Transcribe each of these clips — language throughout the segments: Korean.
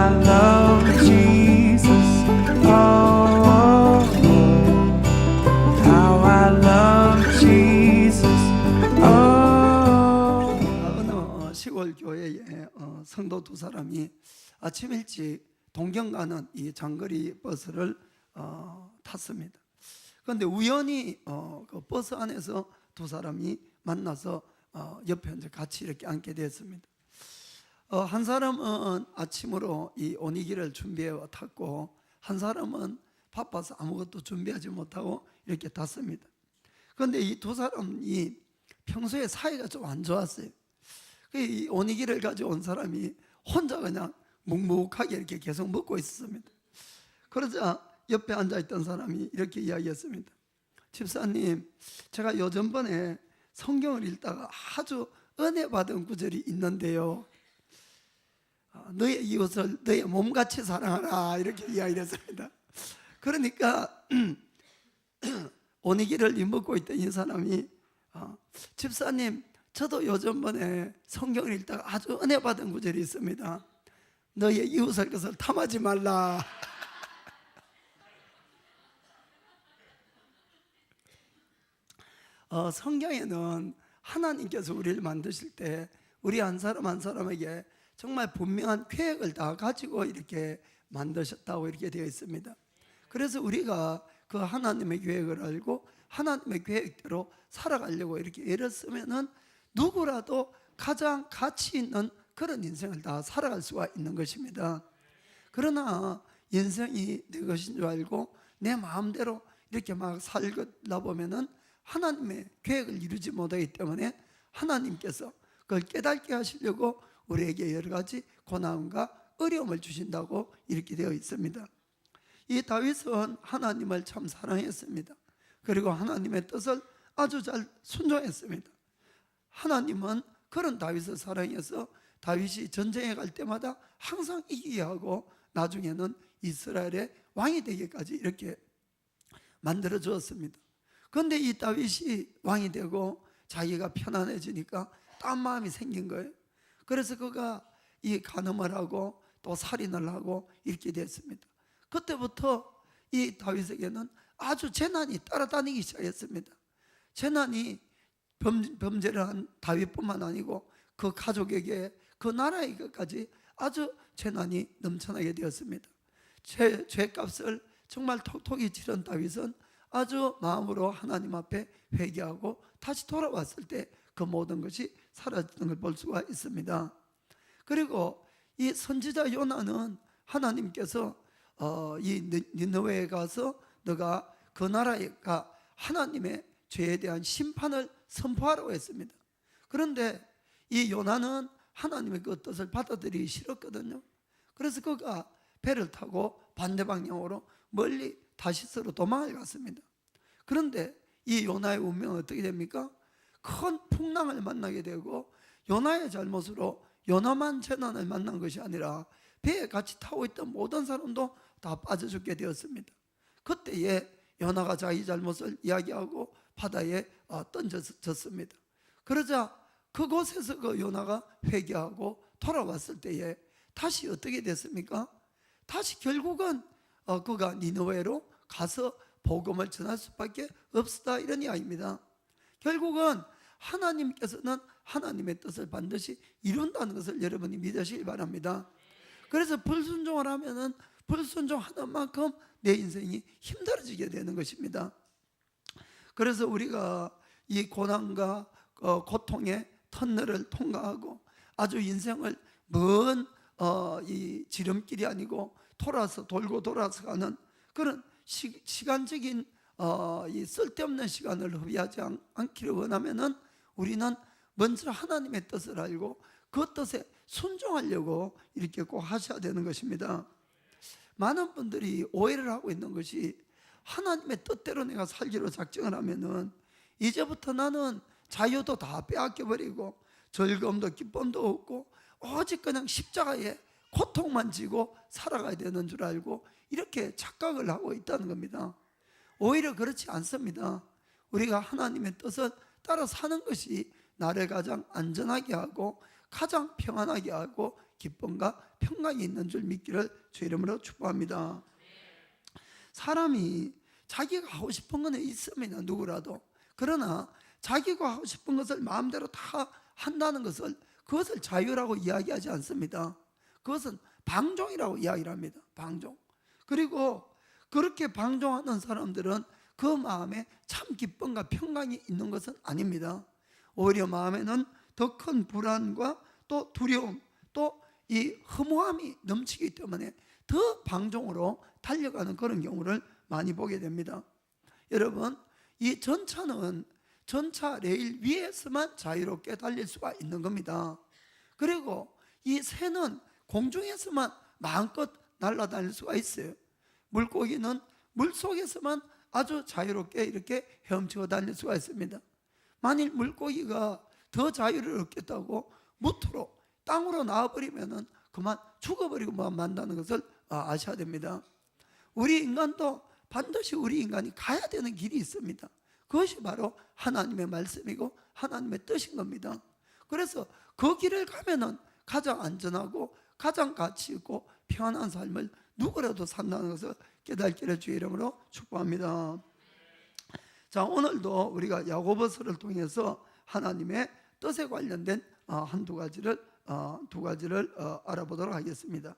I love Jesus. Oh, how I love Jesus. 어느 시골 교회에 성도 두 사람이 아침 일찍 동경 가는 이 장거리 버스를 탔습니다. 그런데 우연히 그 버스 안에서 두 사람이 만나서 옆에 이제 같이 이렇게 앉게 됐습니다. 한 사람은 아침으로 이 오니기를 준비해 탔고, 한 사람은 바빠서 아무것도 준비하지 못하고 이렇게 탔습니다. 그런데 이 두 사람이 평소에 사이가 좀 안 좋았어요. 이 오니기를 가져온 사람이 혼자 그냥 묵묵하게 이렇게 계속 먹고 있었습니다. 그러자 옆에 앉아있던 사람이 이렇게 이야기했습니다. 집사님, 제가 요전번에 성경을 읽다가 아주 은혜 받은 구절이 있는데요, 너의 이웃을 너의 몸같이 사랑하라, 이렇게 이야기를 했습니다. 그러니까 오니기를 먹고 있던 이 사람이 집사님, 저도 요전번에 성경을 읽다가 아주 은혜 받은 구절이 있습니다. 너의 이웃의 것을 탐하지 말라. 성경에는 하나님께서 우리를 만드실 때 우리 한 사람 한 사람에게 정말 분명한 계획을 다 가지고 이렇게 만드셨다고 이렇게 되어 있습니다. 그래서 우리가 그 하나님의 계획을 알고 하나님의 계획대로 살아가려고 이렇게 애를 쓰면은 누구라도 가장 가치 있는 그런 인생을 다 살아갈 수가 있는 것입니다. 그러나 인생이 내 것인 줄 알고 내 마음대로 이렇게 막 살다 보면은 하나님의 계획을 이루지 못하기 때문에 하나님께서 그걸 깨닫게 하시려고 우리에게 여러 가지 고난과 어려움을 주신다고 이렇게 되어 있습니다. 이 다윗은 하나님을 참 사랑했습니다. 그리고 하나님의 뜻을 아주 잘 순종했습니다. 하나님은 그런 다윗을 사랑해서 다윗이 전쟁에 갈 때마다 항상 이기게 하고 나중에는 이스라엘의 왕이 되기까지 이렇게 만들어 주었습니다. 그런데 이 다윗이 왕이 되고 자기가 편안해지니까 딴 마음이 생긴 거예요. 그래서 그가 이 간음을 하고 또 살인을 하고 이렇게 됐습니다. 그때부터 이 다윗에게는 아주 재난이 따라다니기 시작했습니다. 재난이 범죄를 한 다윗뿐만 아니고 그 가족에게, 그 나라에게까지 아주 재난이 넘쳐나게 되었습니다. 죄값을 정말 톡톡히 치른 다윗은 아주 마음으로 하나님 앞에 회개하고 다시 돌아왔을 때 그 모든 것이 사라지는 걸 볼 수가 있습니다. 그리고 이 선지자 요나는 하나님께서 이 니느웨에 가서 너가 그 나라가 하나님의 죄에 대한 심판을 선포하라고 했습니다. 그런데 이 요나는 하나님의 그 뜻을 받아들이기 싫었거든요. 그래서 그가 배를 타고 반대 방향으로 멀리 다시스로 도망을 갔습니다. 그런데 이 요나의 운명은 어떻게 됩니까? 큰 풍랑을 만나게 되고, 요나의 잘못으로 요나만 재난을 만난 것이 아니라 배에 같이 타고 있던 모든 사람도 다 빠져 죽게 되었습니다. 그때에 요나가 자기 잘못을 이야기하고 바다에 던져졌습니다. 그러자 그곳에서 그 요나가 회개하고 돌아왔을 때에 다시 어떻게 됐습니까? 다시 결국은 그가 니느웨로 가서 복음을 전할 수밖에 없었다, 이런 이야기입니다. 결국은 하나님께서는 하나님의 뜻을 반드시 이룬다는 것을 여러분이 믿으시기 바랍니다. 그래서 불순종을 하면은 불순종하는 만큼 내 인생이 힘들어지게 되는 것입니다. 그래서 우리가 이 고난과 고통의 터널을 통과하고 아주 인생을 먼 이 지름길이 아니고 돌고 돌아서 가는 그런 시간적인 이 쓸데없는 시간을 허비하지 않기를 원하면은 우리는 먼저 하나님의 뜻을 알고 그 뜻에 순종하려고 이렇게 꼭 하셔야 되는 것입니다. 많은 분들이 오해를 하고 있는 것이, 하나님의 뜻대로 내가 살기로 작정을 하면은 이제부터 나는 자유도 다 빼앗겨 버리고 즐거움도 기쁨도 없고 오직 그냥 십자가에 고통만 지고 살아가야 되는 줄 알고 이렇게 착각을 하고 있다는 겁니다. 오히려 그렇지 않습니다. 우리가 하나님의 뜻을 따라 사는 것이 나를 가장 안전하게 하고 가장 평안하게 하고 기쁨과 평강이 있는 줄 믿기를 주 이름으로 축복합니다. 사람이 자기가 하고 싶은 거는 있습니다. 누구라도. 그러나 자기가 하고 싶은 것을 마음대로 다 한다는 것을, 그것을 자유라고 이야기하지 않습니다. 그것은 방종이라고 이야기를 합니다. 방종. 그리고 그렇게 방종하는 사람들은 그 마음에 참 기쁨과 평강이 있는 것은 아닙니다. 오히려 마음에는 더 큰 불안과 또 두려움, 또 이 허무함이 넘치기 때문에 더 방종으로 달려가는 그런 경우를 많이 보게 됩니다. 여러분, 이 전차는 전차 레일 위에서만 자유롭게 달릴 수가 있는 겁니다. 그리고 이 새는 공중에서만 마음껏 날아다닐 수가 있어요. 물고기는 물속에서만 아주 자유롭게 이렇게 헤엄치고 다닐 수가 있습니다. 만일 물고기가 더 자유를 얻겠다고 무트로 땅으로 나와버리면 그만 죽어버리고만 만다는 것을 아셔야 됩니다. 우리 인간도 반드시 우리 인간이 가야 되는 길이 있습니다. 그것이 바로 하나님의 말씀이고 하나님의 뜻인 겁니다. 그래서 그 길을 가면은 가장 안전하고 가장 가치 있고 평안한 삶을 누구라도 산다는 것을 깨닫기를 주의 이름으로 축복합니다. 자, 오늘도 우리가 야고보서를 통해서 하나님의 뜻에 관련된 두 가지를 알아보도록 하겠습니다.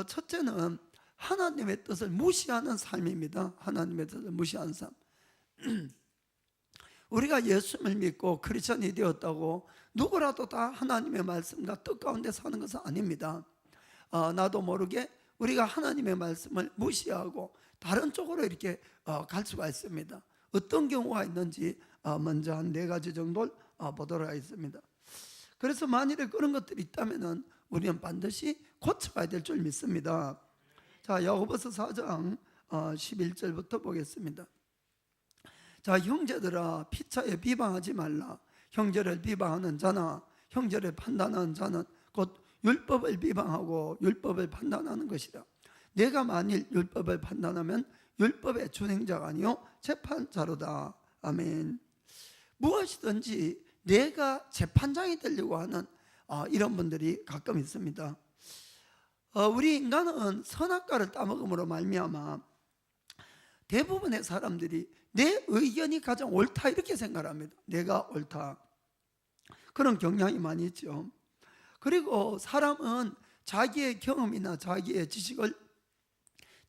첫째는 하나님의 뜻을 무시하는 삶입니다. 하나님의 뜻을 무시하는 삶. 우리가 예수를 믿고 크리스천이 되었다고 누구라도 다 하나님의 말씀과 뜻 가운데 사는 것은 아닙니다. 나도 모르게 우리가 하나님의 말씀을 무시하고 다른 쪽으로 이렇게 갈 수가 있습니다. 어떤 경우가 있는지 먼저 한 4가지 정도를 보도록 하겠습니다. 그래서 만일에 그런 것들이 있다면 우리는 반드시 고쳐가야 될 줄 믿습니다. 자, 야고보서 4장 11절부터 보겠습니다. 자, 형제들아, 피차에 비방하지 말라. 형제를 비방하는 자나 형제를 판단하는 자는 곧 율법을 비방하고 율법을 판단하는 것이라. 내가 만일 율법을 판단하면 율법의 준행자가 아니요 재판자로다. 아멘. 무엇이든지 내가 재판장이 되려고 하는 이런 분들이 가끔 있습니다. 우리 인간은 선악과를 따먹음으로 말미암아 대부분의 사람들이 내 의견이 가장 옳다 이렇게 생각합니다. 내가 옳다. 그런 경향이 많이 있죠. 그리고 사람은 자기의 경험이나 자기의 지식을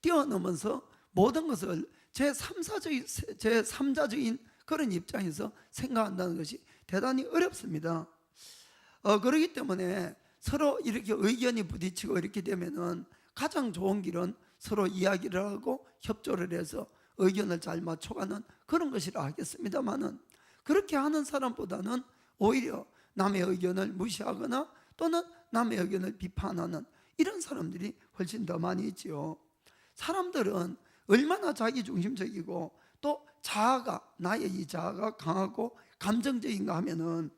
뛰어넘어서 모든 것을 제3자적인 그런 입장에서 생각한다는 것이 대단히 어렵습니다. 그렇기 때문에 서로 이렇게 의견이 부딪히고 이렇게 되면은 가장 좋은 길은 서로 이야기를 하고 협조를 해서 의견을 잘 맞춰가는 그런 것이라 하겠습니다만은, 그렇게 하는 사람보다는 오히려 남의 의견을 무시하거나 또는 남의 의견을 비판하는 이런 사람들이 훨씬 더 많이 있지요. 사람들은 얼마나 자기중심적이고 또 나의 이 자아가 강하고 감정적인가 하면은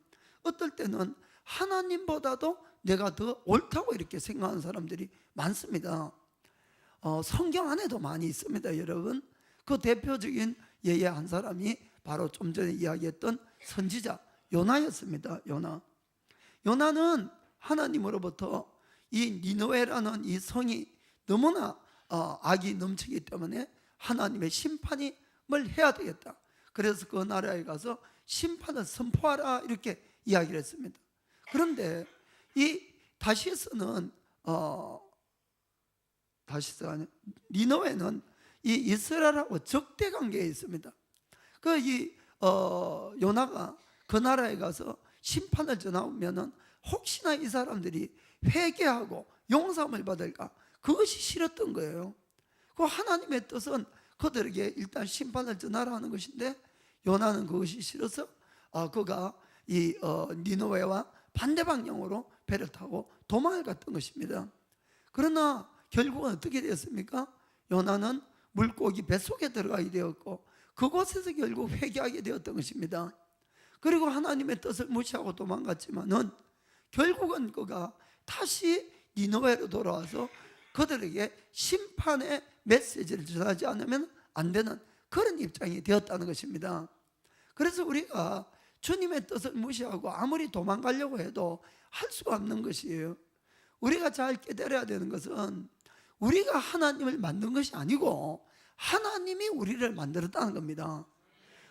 어떨 때는 하나님보다도 내가 더 옳다고 이렇게 생각하는 사람들이 많습니다. 성경 안에도 많이 있습니다, 여러분. 그 대표적인 예의 한 사람이 바로 좀 전에 이야기했던 선지자 요나였습니다. 요나는 하나님으로부터 이 니느웨라는 이 성이 너무나 악이 넘치기 때문에 하나님의 심판을 해야 되겠다. 그래서 그 나라에 가서 심판을 선포하라 이렇게 이야기를 했습니다. 그런데 이 니느웨는 이 이스라엘하고 적대 관계에 있습니다. 요나가 그 나라에 가서 심판을 전하면은 혹시나 이 사람들이 회개하고 용서함을 받을까, 그것이 싫었던 거예요. 그 하나님의 뜻은 그들에게 일단 심판을 전하라 하는 것인데 요나는 그것이 싫어서 그가 이 니느웨와 반대 방향으로 배를 타고 도망을 갔던 것입니다. 그러나 결국은 어떻게 되었습니까? 요나는 물고기 뱃속에 들어가게 되었고 그곳에서 결국 회개하게 되었던 것입니다. 그리고 하나님의 뜻을 무시하고 도망갔지만은 결국은 그가 다시 니느웨로 돌아와서 그들에게 심판의 메시지를 전하지 않으면 안 되는 그런 입장이 되었다는 것입니다. 그래서 우리가 주님의 뜻을 무시하고 아무리 도망가려고 해도 할 수가 없는 것이에요. 우리가 잘 깨달아야 되는 것은 우리가 하나님을 만든 것이 아니고 하나님이 우리를 만들었다는 겁니다.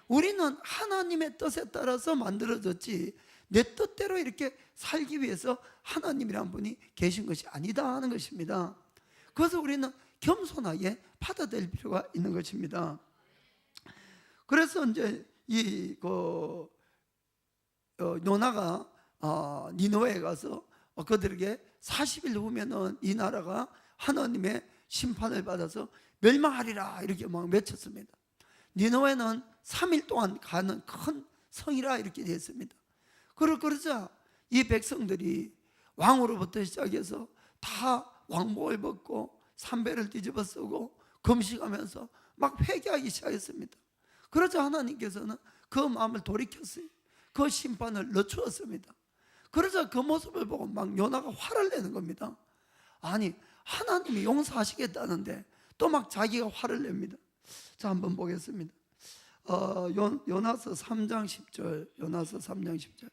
우리는 하나님의 뜻에 따라서 만들어졌지 내 뜻대로 이렇게 살기 위해서 하나님이란 분이 계신 것이 아니다 하는 것입니다. 그래서 우리는 겸손하게 받아들일 필요가 있는 것입니다. 그래서 이제 요나가 니느웨에 가서 그들에게 40일 후면은 이 나라가 하나님의 심판을 받아서 멸망하리라 이렇게 막 외쳤습니다. 니느웨는 3일 동안 가는 큰 성이라 이렇게 되었습니다. 그러자 이 백성들이 왕으로부터 시작해서 다 왕복을 벗고 삼배를 뒤집어 쓰고 금식하면서 막 회개하기 시작했습니다. 그러자 하나님께서는 그 마음을 돌이켰어요. 그 심판을 늦추었습니다. 그러자 그 모습을 보고 막 요나가 화를 내는 겁니다. 아니 하나님이 용서하시겠다는데 또 막 자기가 화를 냅니다. 자, 한번 보겠습니다. 요나서 3장 10절. 요나서 3장 10절.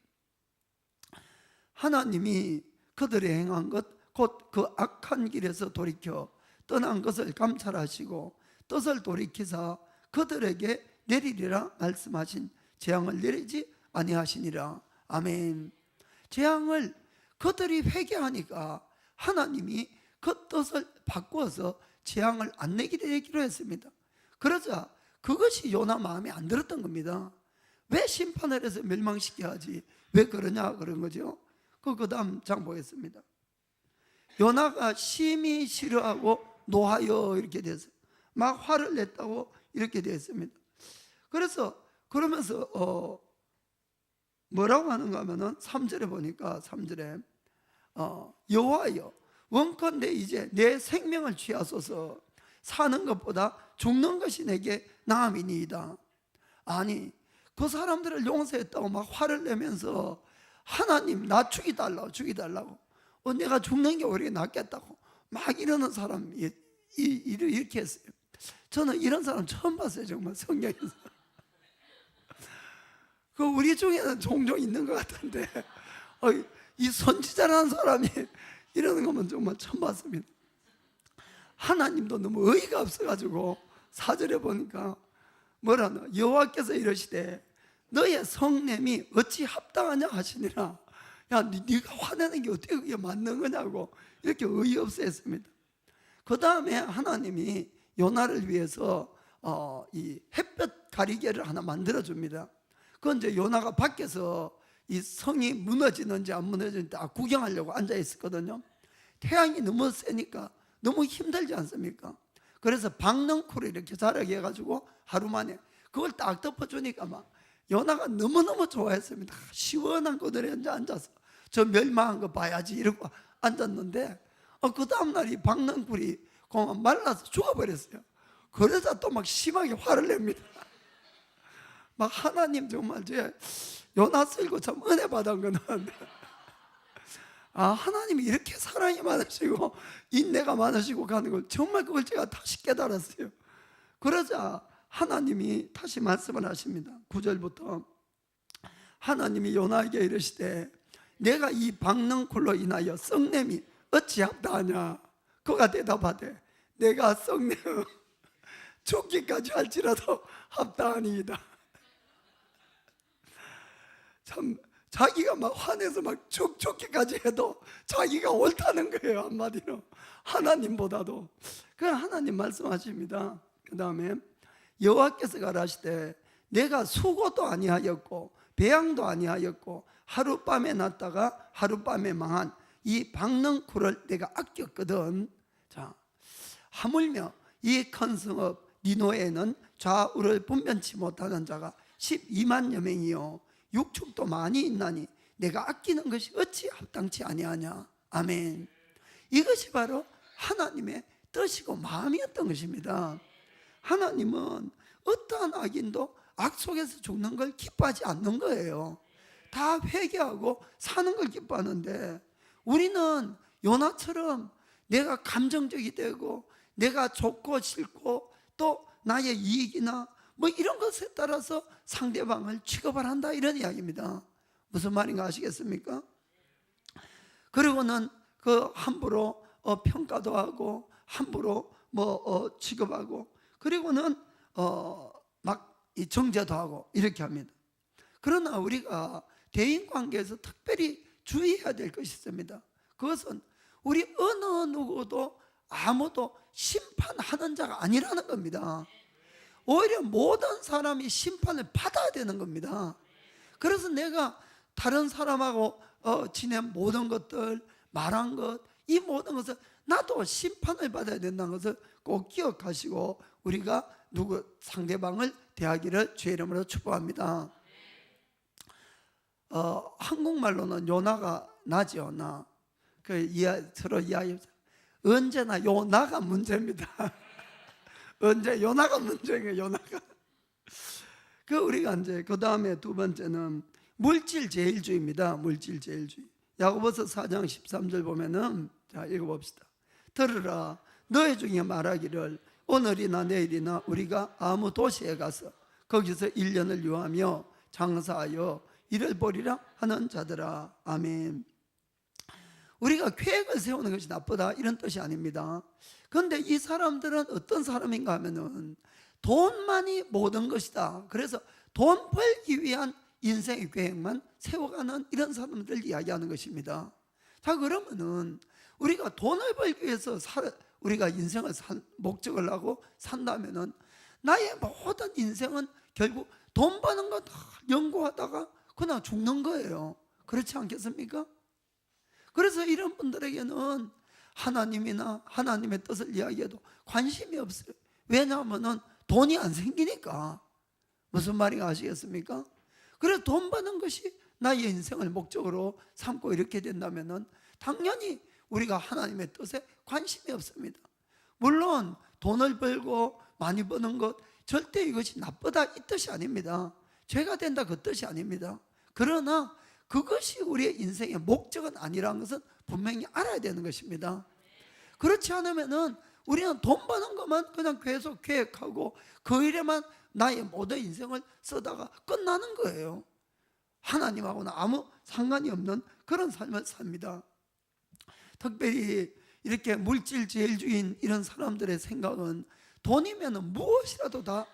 하나님이 그들이 행한 것 곧 그 악한 길에서 돌이켜 떠난 것을 감찰하시고 뜻을 돌이키사 그들에게 내리리라 말씀하신 재앙을 내리지 아니하시니라. 아멘. 재앙을 그들이 회개하니까 하나님이 그 뜻을 바꾸어서 재앙을 안 내기로 했습니다. 그러자 그것이 요나 마음에 안 들었던 겁니다. 왜 심판을 해서 멸망시켜야 하지? 왜 그러냐 그런 거죠. 그 다음 장 보겠습니다. 요나가 심히 싫어하고 노하여 이렇게 됐어요. 막 화를 냈다고 이렇게 되었습니다. 그래서 그러면서 뭐라고 하는가 하면은 3절에 보니까 3절에 여호와여 원컨대 이제 내 생명을 취하소서 사는 것보다 죽는 것이 내게 나음이니이다. 아니 그 사람들을 용서했다고 막 화를 내면서 하나님 나 죽이달라고 내가 죽는 게 오히려 낫겠다고 막 이러는 사람이 이렇게 했어요. 저는 이런 사람 처음 봤어요. 정말 성경에서. 그 우리 중에는 종종 있는 것 같은데 이 선지자라는 사람이 이러는 거면 정말 처음 봤습니다. 하나님도 너무 어이가 없어가지고 4절에 보니까 뭐라노 여호와께서 이러시되 너의 성냄이 어찌 합당하냐 하시니라. 야 네가 화내는 게 어떻게 그게 맞는 거냐고 이렇게 어이없어 했습니다. 그 다음에 하나님이 요나를 위해서 이 햇볕 가리개를 하나 만들어 줍니다. 그건 이제 요나가 밖에서 이 성이 무너지는지 안 무너지는지 다 구경하려고 앉아 있었거든요. 태양이 너무 세니까 너무 힘들지 않습니까? 그래서 박넝쿨을 이렇게 자라게 해가지고 하루 만에 그걸 딱 덮어주니까 막 요나가 너무너무 좋아했습니다. 시원한 그늘에 앉아서 저 멸망한 거 봐야지 이러고 앉았는데 그 다음날 이 박넝쿨이 말라서 죽어버렸어요. 그러자 또 막 심하게 화를 냅니다. 막 하나님 정말 제 요나 쓸고 참 은혜 받은 거는 하나님이 이렇게 사랑이 많으시고 인내가 많으시고 가는 걸 정말 그걸 제가 다시 깨달았어요. 그러자 하나님이 다시 말씀을 하십니다. 9절부터 하나님이 요나에게 이르시되 내가 이 박넝쿨로 인하여 썩냄이 어찌 합당하냐. 그가 대답하되 내가 썩냄 죽기까지 할지라도 합당하니이다. 참 자기가 막 화내서 막 죽기까지 해도 자기가 옳다는 거예요. 한마디로 하나님보다도. 그 하나님 말씀하십니다. 그 다음에 여호와께서 가라시되 내가 수고도 아니하였고 배양도 아니하였고 하룻밤에 났다가 하룻밤에 망한 이 박넝쿨을 내가 아꼈거든. 자, 하물며 이 큰 성읍 니느웨에는 좌우를 분변치 못하는 자가 12만여 명이요 육축도 많이 있나니 내가 아끼는 것이 어찌 합당치 아니하냐. 아멘. 이것이 바로 하나님의 뜻이고 마음이었던 것입니다. 하나님은 어떠한 악인도 악 속에서 죽는 걸 기뻐하지 않는 거예요. 다 회개하고 사는 걸 기뻐하는데 우리는 요나처럼 내가 감정적이 되고 내가 좋고 싫고 또 나의 이익이나 뭐 이런 것에 따라서 상대방을 취급을 한다, 이런 이야기입니다. 무슨 말인가 아시겠습니까? 그리고는 그 함부로 평가도 하고 함부로 취급하고, 그리고는 막 이 정죄도 하고 이렇게 합니다. 그러나 우리가 대인관계에서 특별히 주의해야 될 것이 있습니다. 그것은 우리 어느 누구도 아무도 심판하는 자가 아니라는 겁니다. 오히려 모든 사람이 심판을 받아야 되는 겁니다. 그래서 내가 다른 사람하고 지낸 모든 것들, 말한 것, 이 모든 것을 나도 심판을 받아야 된다는 것을 꼭 기억하시고 우리가 상대방을 대하기를 주의 이름으로 축복합니다. 한국말로는 요나가 나죠. 나. 서로 이야기. 언제나 요나가 문제입니다. 언제 요나가 문제예요. 요나가. 우리가 이제 그 다음에 두 번째는 물질제일주의입니다. 물질제일주의. 야고보서 4장 13절 보면은, 자, 읽어봅시다. 들으라, 너희 중에 말하기를 오늘이나 내일이나 우리가 아무 도시에 가서 거기서 1년을 유하며 장사하여 이를 보리라 하는 자들아. 아멘. 우리가 계획을 세우는 것이 나쁘다, 이런 뜻이 아닙니다. 그런데 이 사람들은 어떤 사람인가 하면은 돈만이 모든 것이다. 그래서 돈 벌기 위한 인생의 계획만 세워가는 이런 사람들 이야기하는 것입니다. 자, 그러면은 우리가 돈을 벌기 위해서 우리가 인생을 목적을 하고 산다면은 나의 모든 인생은 결국 돈 버는 거 다 연구하다가 그냥 죽는 거예요. 그렇지 않겠습니까? 그래서 이런 분들에게는 하나님이나 하나님의 뜻을 이야기해도 관심이 없어요. 왜냐하면 돈이 안 생기니까. 무슨 말인가 아시겠습니까? 그래서 돈 버는 것이 나의 인생을 목적으로 삼고 이렇게 된다면 당연히 우리가 하나님의 뜻에 관심이 없습니다. 물론 돈을 벌고 많이 버는 것 절대 이것이 나쁘다, 이 뜻이 아닙니다. 죄가 된다, 그 뜻이 아닙니다. 그러나 그것이 우리의 인생의 목적은 아니라는 것은 분명히 알아야 되는 것입니다. 그렇지 않으면은 우리는 돈 버는 것만 그냥 계속 계획하고 그 일에만 나의 모든 인생을 쓰다가 끝나는 거예요. 하나님하고는 아무 상관이 없는 그런 삶을 삽니다. 특별히 이렇게 물질제일주의인 이런 사람들의 생각은 돈이면 무엇이라도 다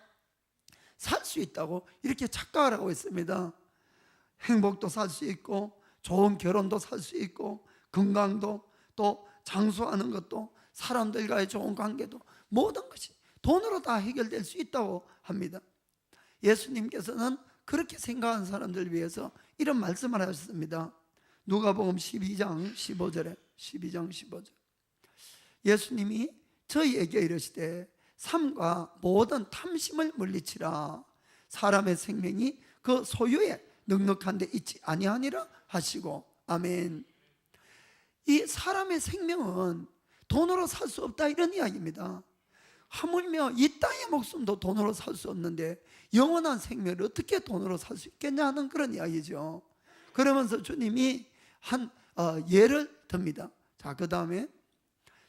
살 수 있다고 이렇게 착각을 하고 있습니다. 행복도 살 수 있고 좋은 결혼도 살 수 있고 건강도, 또 장수하는 것도, 사람들과의 좋은 관계도, 모든 것이 돈으로 다 해결될 수 있다고 합니다. 예수님께서는 그렇게 생각하는 사람들을 위해서 이런 말씀을 하셨습니다. 누가복음 12장 15절. 예수님이 저희에게 이르시되 삶과 모든 탐심을 물리치라. 사람의 생명이 그 소유에 넉넉한 데 있지 아니하니라 하시고. 아멘. 이 사람의 생명은 돈으로 살 수 없다, 이런 이야기입니다. 하물며 이 땅의 목숨도 돈으로 살 수 없는데 영원한 생명을 어떻게 돈으로 살 수 있겠냐 하는 그런 이야기죠. 그러면서 주님이 한 예를 듭니다. 자, 그 다음에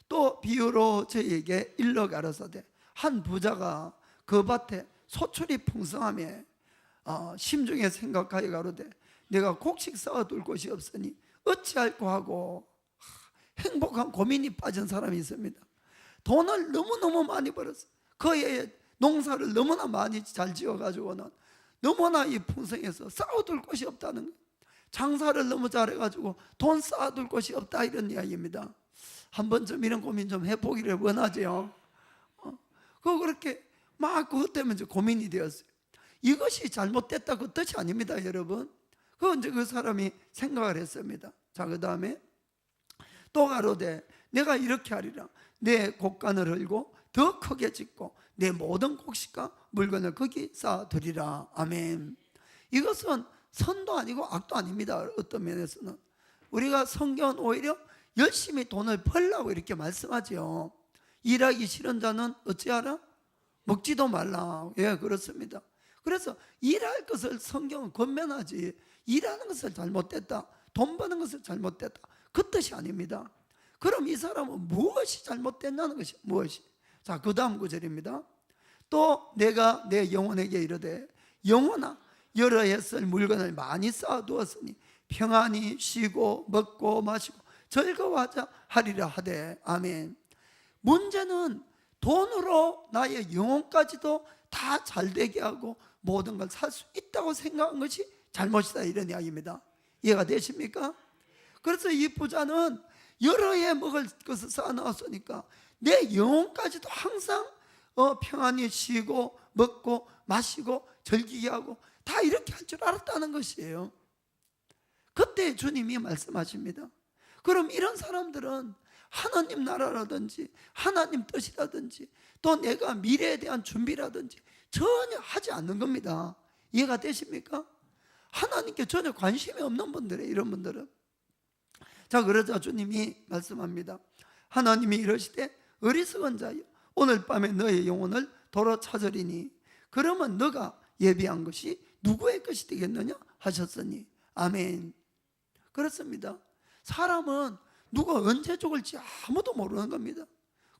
또 비유로 저희에게 일러 가라사대 한 부자가 그 밭에 소출이 풍성하며 심중에 생각하여 가로되 내가 곡식 쌓아둘 곳이 없으니 어찌할꼬 하고 행복한 고민이 빠진 사람이 있습니다. 돈을 너무너무 많이 벌었어요. 그의 농사를 너무나 많이 잘 지어가지고는 너무나 이 풍성해서 쌓아둘 곳이 없다는 거예요. 장사를 너무 잘해가지고 돈 쌓아둘 곳이 없다, 이런 이야기입니다. 한 번쯤 이런 고민 좀 해보기를 원하죠. 그렇게 막 그것 때문에 이제 고민이 되었어요. 이것이 잘못됐다, 그 뜻이 아닙니다, 여러분. 이제 그 사람이 생각을 했습니다. 자, 그 다음에 또 가로되 내가 이렇게 하리라. 내 곡간을 헐고 더 크게 짓고 내 모든 곡식과 물건을 거기 쌓아두리라. 아멘. 이것은 선도 아니고 악도 아닙니다. 어떤 면에서는 우리가 성경은 오히려 열심히 돈을 벌라고 이렇게 말씀하죠. 일하기 싫은 자는 어찌하라? 먹지도 말라. 예, 그렇습니다. 그래서 일할 것을 성경은 권면하지, 일하는 것을 잘못됐다, 돈 버는 것을 잘못됐다, 그 뜻이 아닙니다. 그럼 이 사람은 무엇이 잘못됐냐는 것이 무엇이? 자, 그 다음 구절입니다. 또 내가 내 영혼에게 이르되 영혼아 여러 해 쓸 물건을 많이 쌓아두었으니 평안히 쉬고 먹고 마시고 즐거워하자 하리라 하되. 아멘. 문제는 돈으로 나의 영혼까지도 다 잘되게 하고 모든 걸 살 수 있다고 생각한 것이 잘못이다, 이런 이야기입니다. 이해가 되십니까? 그래서 이 부자는 여러 해 먹을 것을 쌓아놨으니까 내 영혼까지도 항상 평안히 쉬고 먹고 마시고 즐기게 하고 다 이렇게 할 줄 알았다는 것이에요. 그때 주님이 말씀하십니다. 그럼 이런 사람들은 하나님 나라라든지 하나님 뜻이라든지 또 내가 미래에 대한 준비라든지 전혀 하지 않는 겁니다. 이해가 되십니까? 하나님께 전혀 관심이 없는 분들이에요, 이런 분들은. 자, 그러자 주님이 말씀합니다. 하나님이 이러시되 어리석은 자여 오늘 밤에 너의 영혼을 도로 찾으리니 그러면 너가 예비한 것이 누구의 것이 되겠느냐 하셨으니. 아멘. 그렇습니다. 사람은 누가 언제 죽을지 아무도 모르는 겁니다.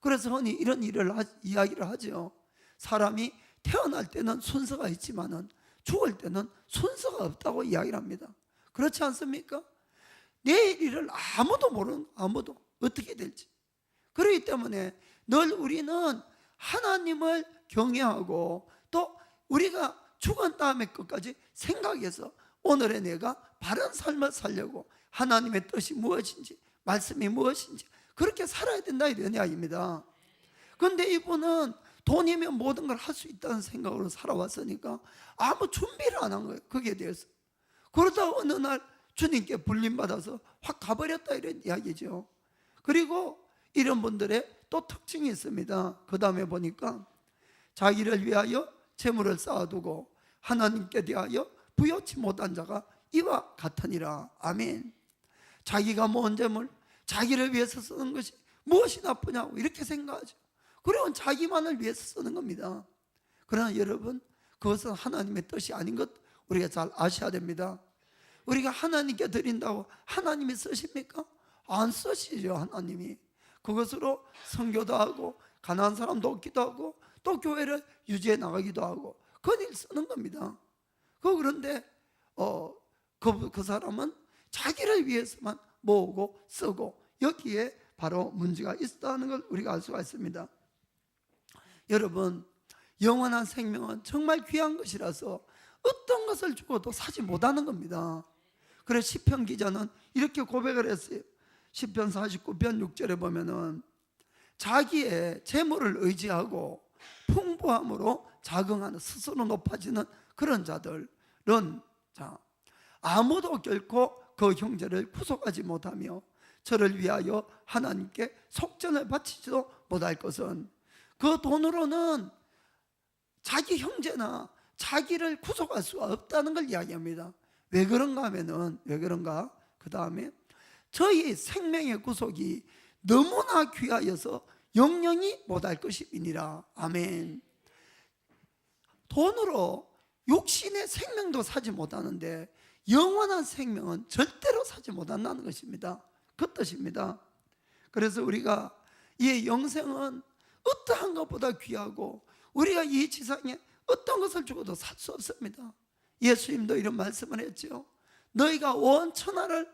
그래서 흔히 이런 이야기를 하죠. 사람이 태어날 때는 순서가 있지만은 죽을 때는 순서가 없다고 이야기를 합니다. 그렇지 않습니까? 내일 일을 아무도 모르는, 아무도 어떻게 될지. 그렇기 때문에 늘 우리는 하나님을 경외하고 또 우리가 죽은 다음에 끝까지 생각해서 오늘의 내가 바른 삶을 살려고 하나님의 뜻이 무엇인지 말씀이 무엇인지 그렇게 살아야 된다, 이런 이야기입니다. 그런데 이분은 돈이면 모든 걸 할 수 있다는 생각으로 살아왔으니까 아무 준비를 안 한 거예요, 거기에 대해서. 그러다 어느 날 주님께 불림받아서 확 가버렸다, 이런 이야기죠. 그리고 이런 분들의 또 특징이 있습니다. 그 다음에 보니까 자기를 위하여 재물을 쌓아두고 하나님께 대하여 부여치 못한 자가 이와 같으니라. 아멘. 자기가 모은 재물, 자기를 위해서 쓰는 것이 무엇이 나쁘냐고 이렇게 생각하죠. 그리고 자기만을 위해서 쓰는 겁니다. 그러나 여러분, 그것은 하나님의 뜻이 아닌 것 우리가 잘 아셔야 됩니다. 우리가 하나님께 드린다고 하나님이 쓰십니까? 안 쓰시죠, 하나님이. 그것으로 선교도 하고 가난한 사람 돕기도 하고 또 교회를 유지해 나가기도 하고 그 일 쓰는 겁니다. 그런데 그 사람은 자기를 위해서만 모으고 쓰고 여기에 바로 문제가 있다는 걸 우리가 알 수가 있습니다. 여러분, 영원한 생명은 정말 귀한 것이라서 어떤 것을 주고도 사지 못하는 겁니다. 그래서 시편 기자는 이렇게 고백을 했어요. 시편 49편 6절에 보면은 자기의 재물을 의지하고 풍부함으로 자긍하는, 스스로 높아지는 그런 자들은 아무도 결코 그 형제를 구속하지 못하며 저를 위하여 하나님께 속전을 바치지도 못할 것은, 그 돈으로는 자기 형제나 자기를 구속할 수가 없다는 걸 이야기합니다. 왜 그런가 하면은, 왜 그런가? 그 다음에 저희 생명의 구속이 너무나 귀하여서 영영이 못할 것이니라. 아멘. 돈으로 육신의 생명도 사지 못하는데 영원한 생명은 절대로 사지 못한다는 것입니다. 그 뜻입니다. 그래서 우리가 이 영생은 어떠한 것보다 귀하고 우리가 이 지상에 어떤 것을 주고도 살 수 없습니다. 예수님도 이런 말씀을 했죠. 너희가 온 천하를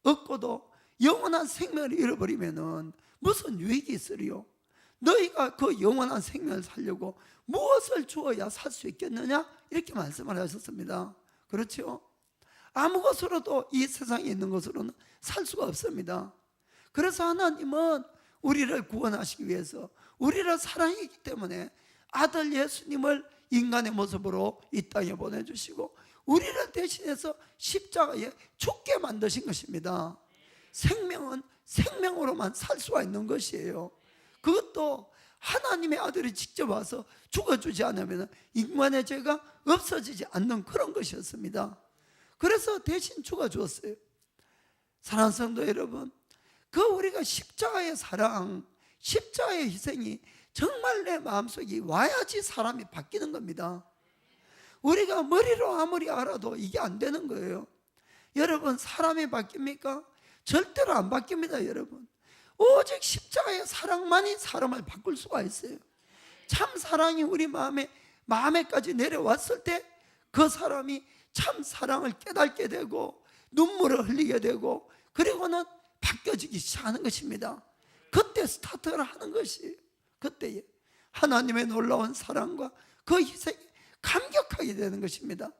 얻고도 영원한 생명을 잃어버리면 무슨 유익이 있으리요? 너희가 그 영원한 생명을 살려고 무엇을 주어야 살 수 있겠느냐? 이렇게 말씀을 하셨습니다. 그렇죠? 아무 것으로도 이 세상에 있는 것으로는 살 수가 없습니다. 그래서 하나님은 우리를 구원하시기 위해서 우리를 사랑했기 때문에 아들 예수님을 인간의 모습으로 이 땅에 보내주시고 우리를 대신해서 십자가에 죽게 만드신 것입니다. 생명은 생명으로만 살 수가 있는 것이에요. 그것도 하나님의 아들이 직접 와서 죽어주지 않으면 인간의 죄가 없어지지 않는 그런 것이었습니다. 그래서 대신 죽어주었어요. 사랑하는 성도 여러분, 그 우리가 십자가의 사랑, 십자가의 희생이 정말 내 마음속에 와야지 사람이 바뀌는 겁니다. 우리가 머리로 아무리 알아도 이게 안 되는 거예요. 여러분, 사람이 바뀝니까? 절대로 안 바뀝니다. 여러분, 오직 십자가의 사랑만이 사람을 바꿀 수가 있어요. 참 사랑이 우리 마음에까지 내려왔을 때 그 사람이 참 사랑을 깨닫게 되고 눈물을 흘리게 되고 그리고는 바뀌어지기 시작하는 것입니다. 그때 스타트를 하는 것이 그때에 하나님의 놀라운 사랑과 그 희생에 감격하게 되는 것입니다.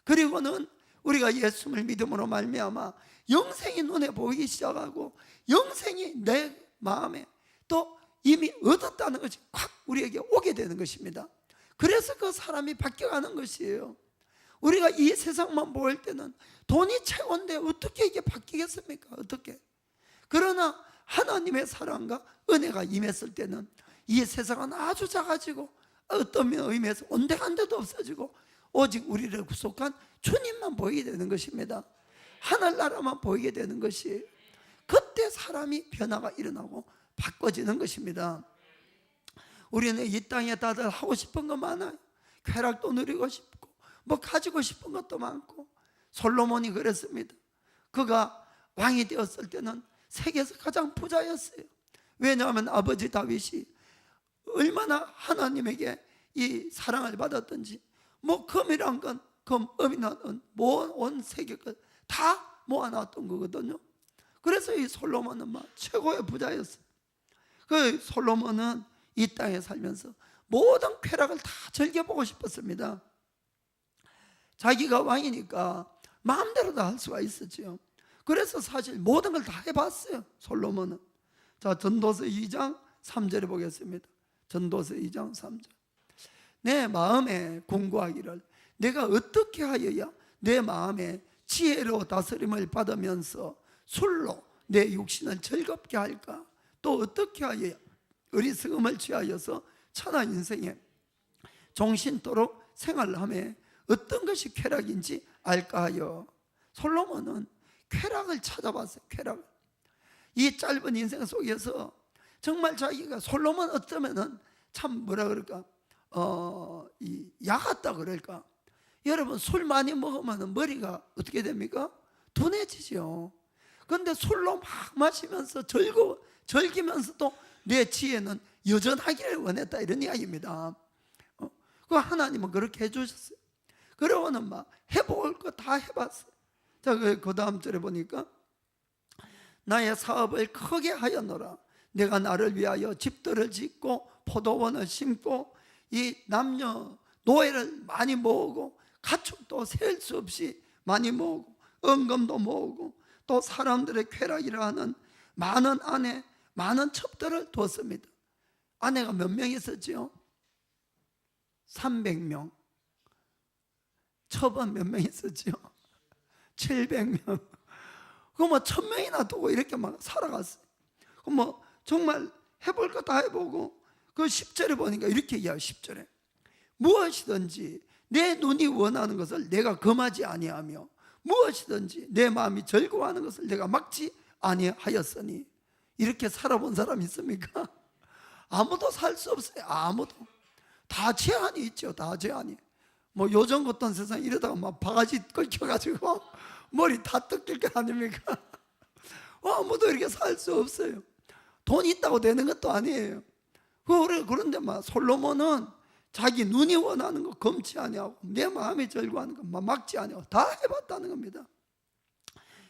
그리고는 우리가 예수를 믿음으로 말미암아 영생이 눈에 보이기 시작하고 영생이 내 마음에 또 이미 얻었다는 것이 확 우리에게 오게 되는 것입니다. 그래서 그 사람이 바뀌어가는 것이에요. 우리가 이 세상만 볼 때는 돈이 최고인데 어떻게 이게 바뀌겠습니까? 어떻게? 그러나 하나님의 사랑과 은혜가 임했을 때는 이 세상은 아주 작아지고 어떤 의미에서 온데간데도 없어지고 오직 우리를 구속한 주님만 보이게 되는 것입니다. 하늘나라만 보이게 되는 것이 그때 사람이 변화가 일어나고 바꿔지는 것입니다. 우리는 이 땅에 다들 하고 싶은 거 많아요. 쾌락도 누리고 싶고 뭐 가지고 싶은 것도 많고 솔로몬이 그랬습니다. 그가 왕이 되었을 때는 세계에서 가장 부자였어요. 왜냐하면 아버지 다윗이 얼마나 하나님에게 이 사랑을 받았던지 뭐 금이란 건 금, 음이란 건 온 세계 것 다 모아놨던 거거든요. 그래서 이 솔로몬은 막 최고의 부자였어요. 그 솔로몬은 이 땅에 살면서 모든 쾌락을 다 즐겨보고 싶었습니다. 자기가 왕이니까 마음대로 다 할 수가 있었죠. 그래서 사실 모든 걸 다 해봤어요, 솔로몬은. 자, 전도서 2장 3절에 보겠습니다. 전도서 2장 3절. 내 마음에 공고하기를 내가 어떻게 하여야 내 마음에 지혜로 다스림을 받으면서 술로 내 육신을 즐겁게 할까? 또 어떻게 하여야 어리석음을 취하여서 천하 인생에 종신토록 생활하며 어떤 것이 쾌락인지 알까 하여. 솔로몬은 쾌락을 찾아봤어요. 쾌락을. 이 짧은 인생 속에서 정말 자기가 솔로몬 어쩌면은 참 뭐라 그럴까 야 같다 그럴까. 여러분 술 많이 먹으면 머리가 어떻게 됩니까? 둔해지죠. 그런데 술로 막 마시면서 즐기면서도 내 지혜는 여전하기를 원했다 이런 이야기입니다. 그 하나님은 그렇게 해주셨어요. 그러고는 막 해볼 거 다 해봤어요. 자, 그 다음 절에 보니까 나의 사업을 크게 하였노라. 내가 나를 위하여 집들을 짓고 포도원을 심고 이 남녀 노예를 많이 모으고 가축도 셀 수 없이 많이 모으고 은금도 모으고 또 사람들의 쾌락이라 하는 많은 아내 많은 첩들을 두었습니다. 아내가 몇 명 있었지요? 300명. 첩은 몇 명 있었지요? 700명. 그 뭐 1000명이나 두고 이렇게 막 살아갔어요. 그 뭐 정말 해볼 거 다 해보고 그 10절에 보니까 이렇게 얘기해요. 10절에 무엇이든지 내 눈이 원하는 것을 내가 금하지 아니하며 무엇이든지 내 마음이 즐거워하는 것을 내가 막지 아니하였으니. 이렇게 살아본 사람 있습니까? 아무도 살 수 없어요. 아무도. 다 제한이 있죠. 다 제한이. 뭐 요즘 같은 세상 이러다가 막 바가지 긁혀가지고 머리 다 뜯길 거 아닙니까? 아무도 이렇게 살 수 없어요. 돈 있다고 되는 것도 아니에요. 그런데 막 솔로몬은 자기 눈이 원하는 거 금치 아니하고 내 마음이 즐거워하는 거 막지 아니하고 다 해봤다는 겁니다.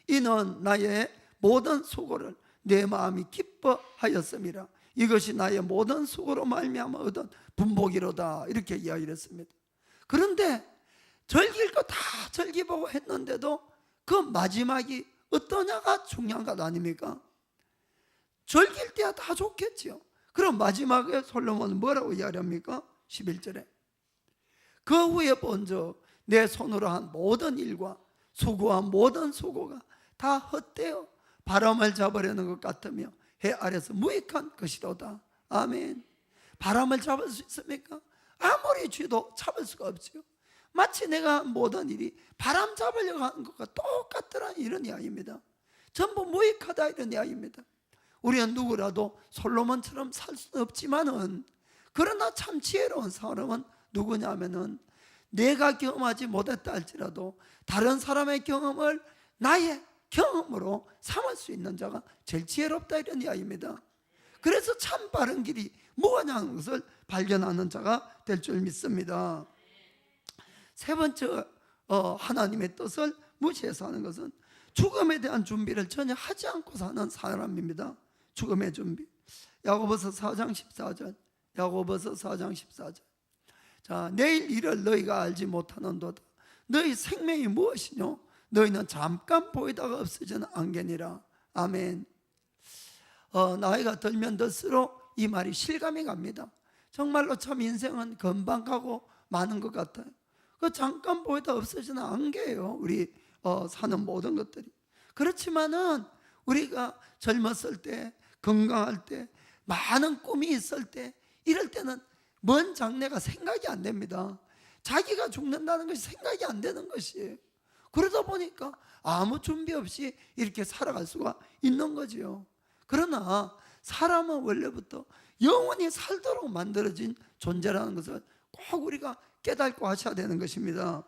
이는 나의 모든 수고를 내 마음이 기뻐하였음이라. 이것이 나의 모든 수고로 말미암아 얻은 분복이로다. 이렇게 이야기를 했습니다. 그런데 즐길 거 다 즐기보고 했는데도 그 마지막이 어떠냐가 중요한 것 아닙니까? 즐길 때야 다 좋겠죠. 그럼 마지막에 솔로몬은 뭐라고 이야기합니까? 11절에 그 후에 본즉 내 손으로 한 모든 일과 수고한 모든 수고가 다 헛되어 바람을 잡으려는 것 같으며 해 아래서 무익한 것이로다. 아멘. 바람을 잡을 수 있습니까? 아무리 쥐도 잡을 수가 없죠. 마치 내가 한 모든 일이 바람 잡으려고 하는 것과 똑같더라 이런 이야기입니다. 전부 무익하다 이런 이야기입니다. 우리는 누구라도 솔로몬처럼 살 수는 없지만은 그러나 참 지혜로운 사람은 누구냐면은 내가 경험하지 못했다 할지라도 다른 사람의 경험을 나의 경험으로 삼을 수 있는 자가 제일 지혜롭다 이런 이야기입니다. 그래서 참 바른 길이 뭐냐는 것을 발견하는 자가 될 줄 믿습니다. 세 번째, 하나님의 뜻을 무시해서 하는 것은 죽음에 대한 준비를 전혀 하지 않고 사는 사람입니다. 죽음의 준비. 야고보서 4장 14절. 야고보서 4장 14절. 자, 내일 일을 너희가 알지 못하는도다. 너희 생명이 무엇이뇨? 너희는 잠깐 보이다가 없어지는 안개니라. 아멘. 나이가 들면 들수록 이 말이 실감이 갑니다. 정말로 참 인생은 금방 가고 마는 것 같아요. 그 잠깐 보이다 없어지는 안개예요. 우리 사는 모든 것들이. 그렇지만은 우리가 젊었을 때, 건강할 때, 많은 꿈이 있을 때, 이럴 때는 먼 장래가 생각이 안 됩니다. 자기가 죽는다는 것이 생각이 안 되는 것이에요. 그러다 보니까 아무 준비 없이 이렇게 살아갈 수가 있는 거지요. 그러나 사람은 원래부터 영원히 살도록 만들어진 존재라는 것을 꼭 우리가 깨닫고 하셔야 되는 것입니다.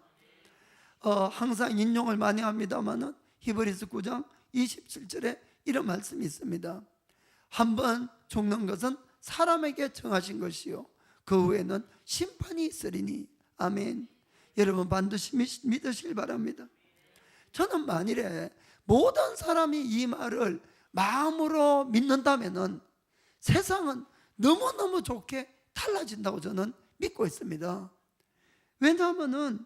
항상 인용을 많이 합니다만은 히브리서 9장 27절에 이런 말씀이 있습니다. 한번 죽는 것은 사람에게 정하신 것이요 그 후에는 심판이 있으리니. 아멘. 여러분 반드시 믿으시길 바랍니다. 저는 만일에 모든 사람이 이 말을 마음으로 믿는다면은 세상은 너무너무 좋게 달라진다고 저는 믿고 있습니다. 왜냐하면은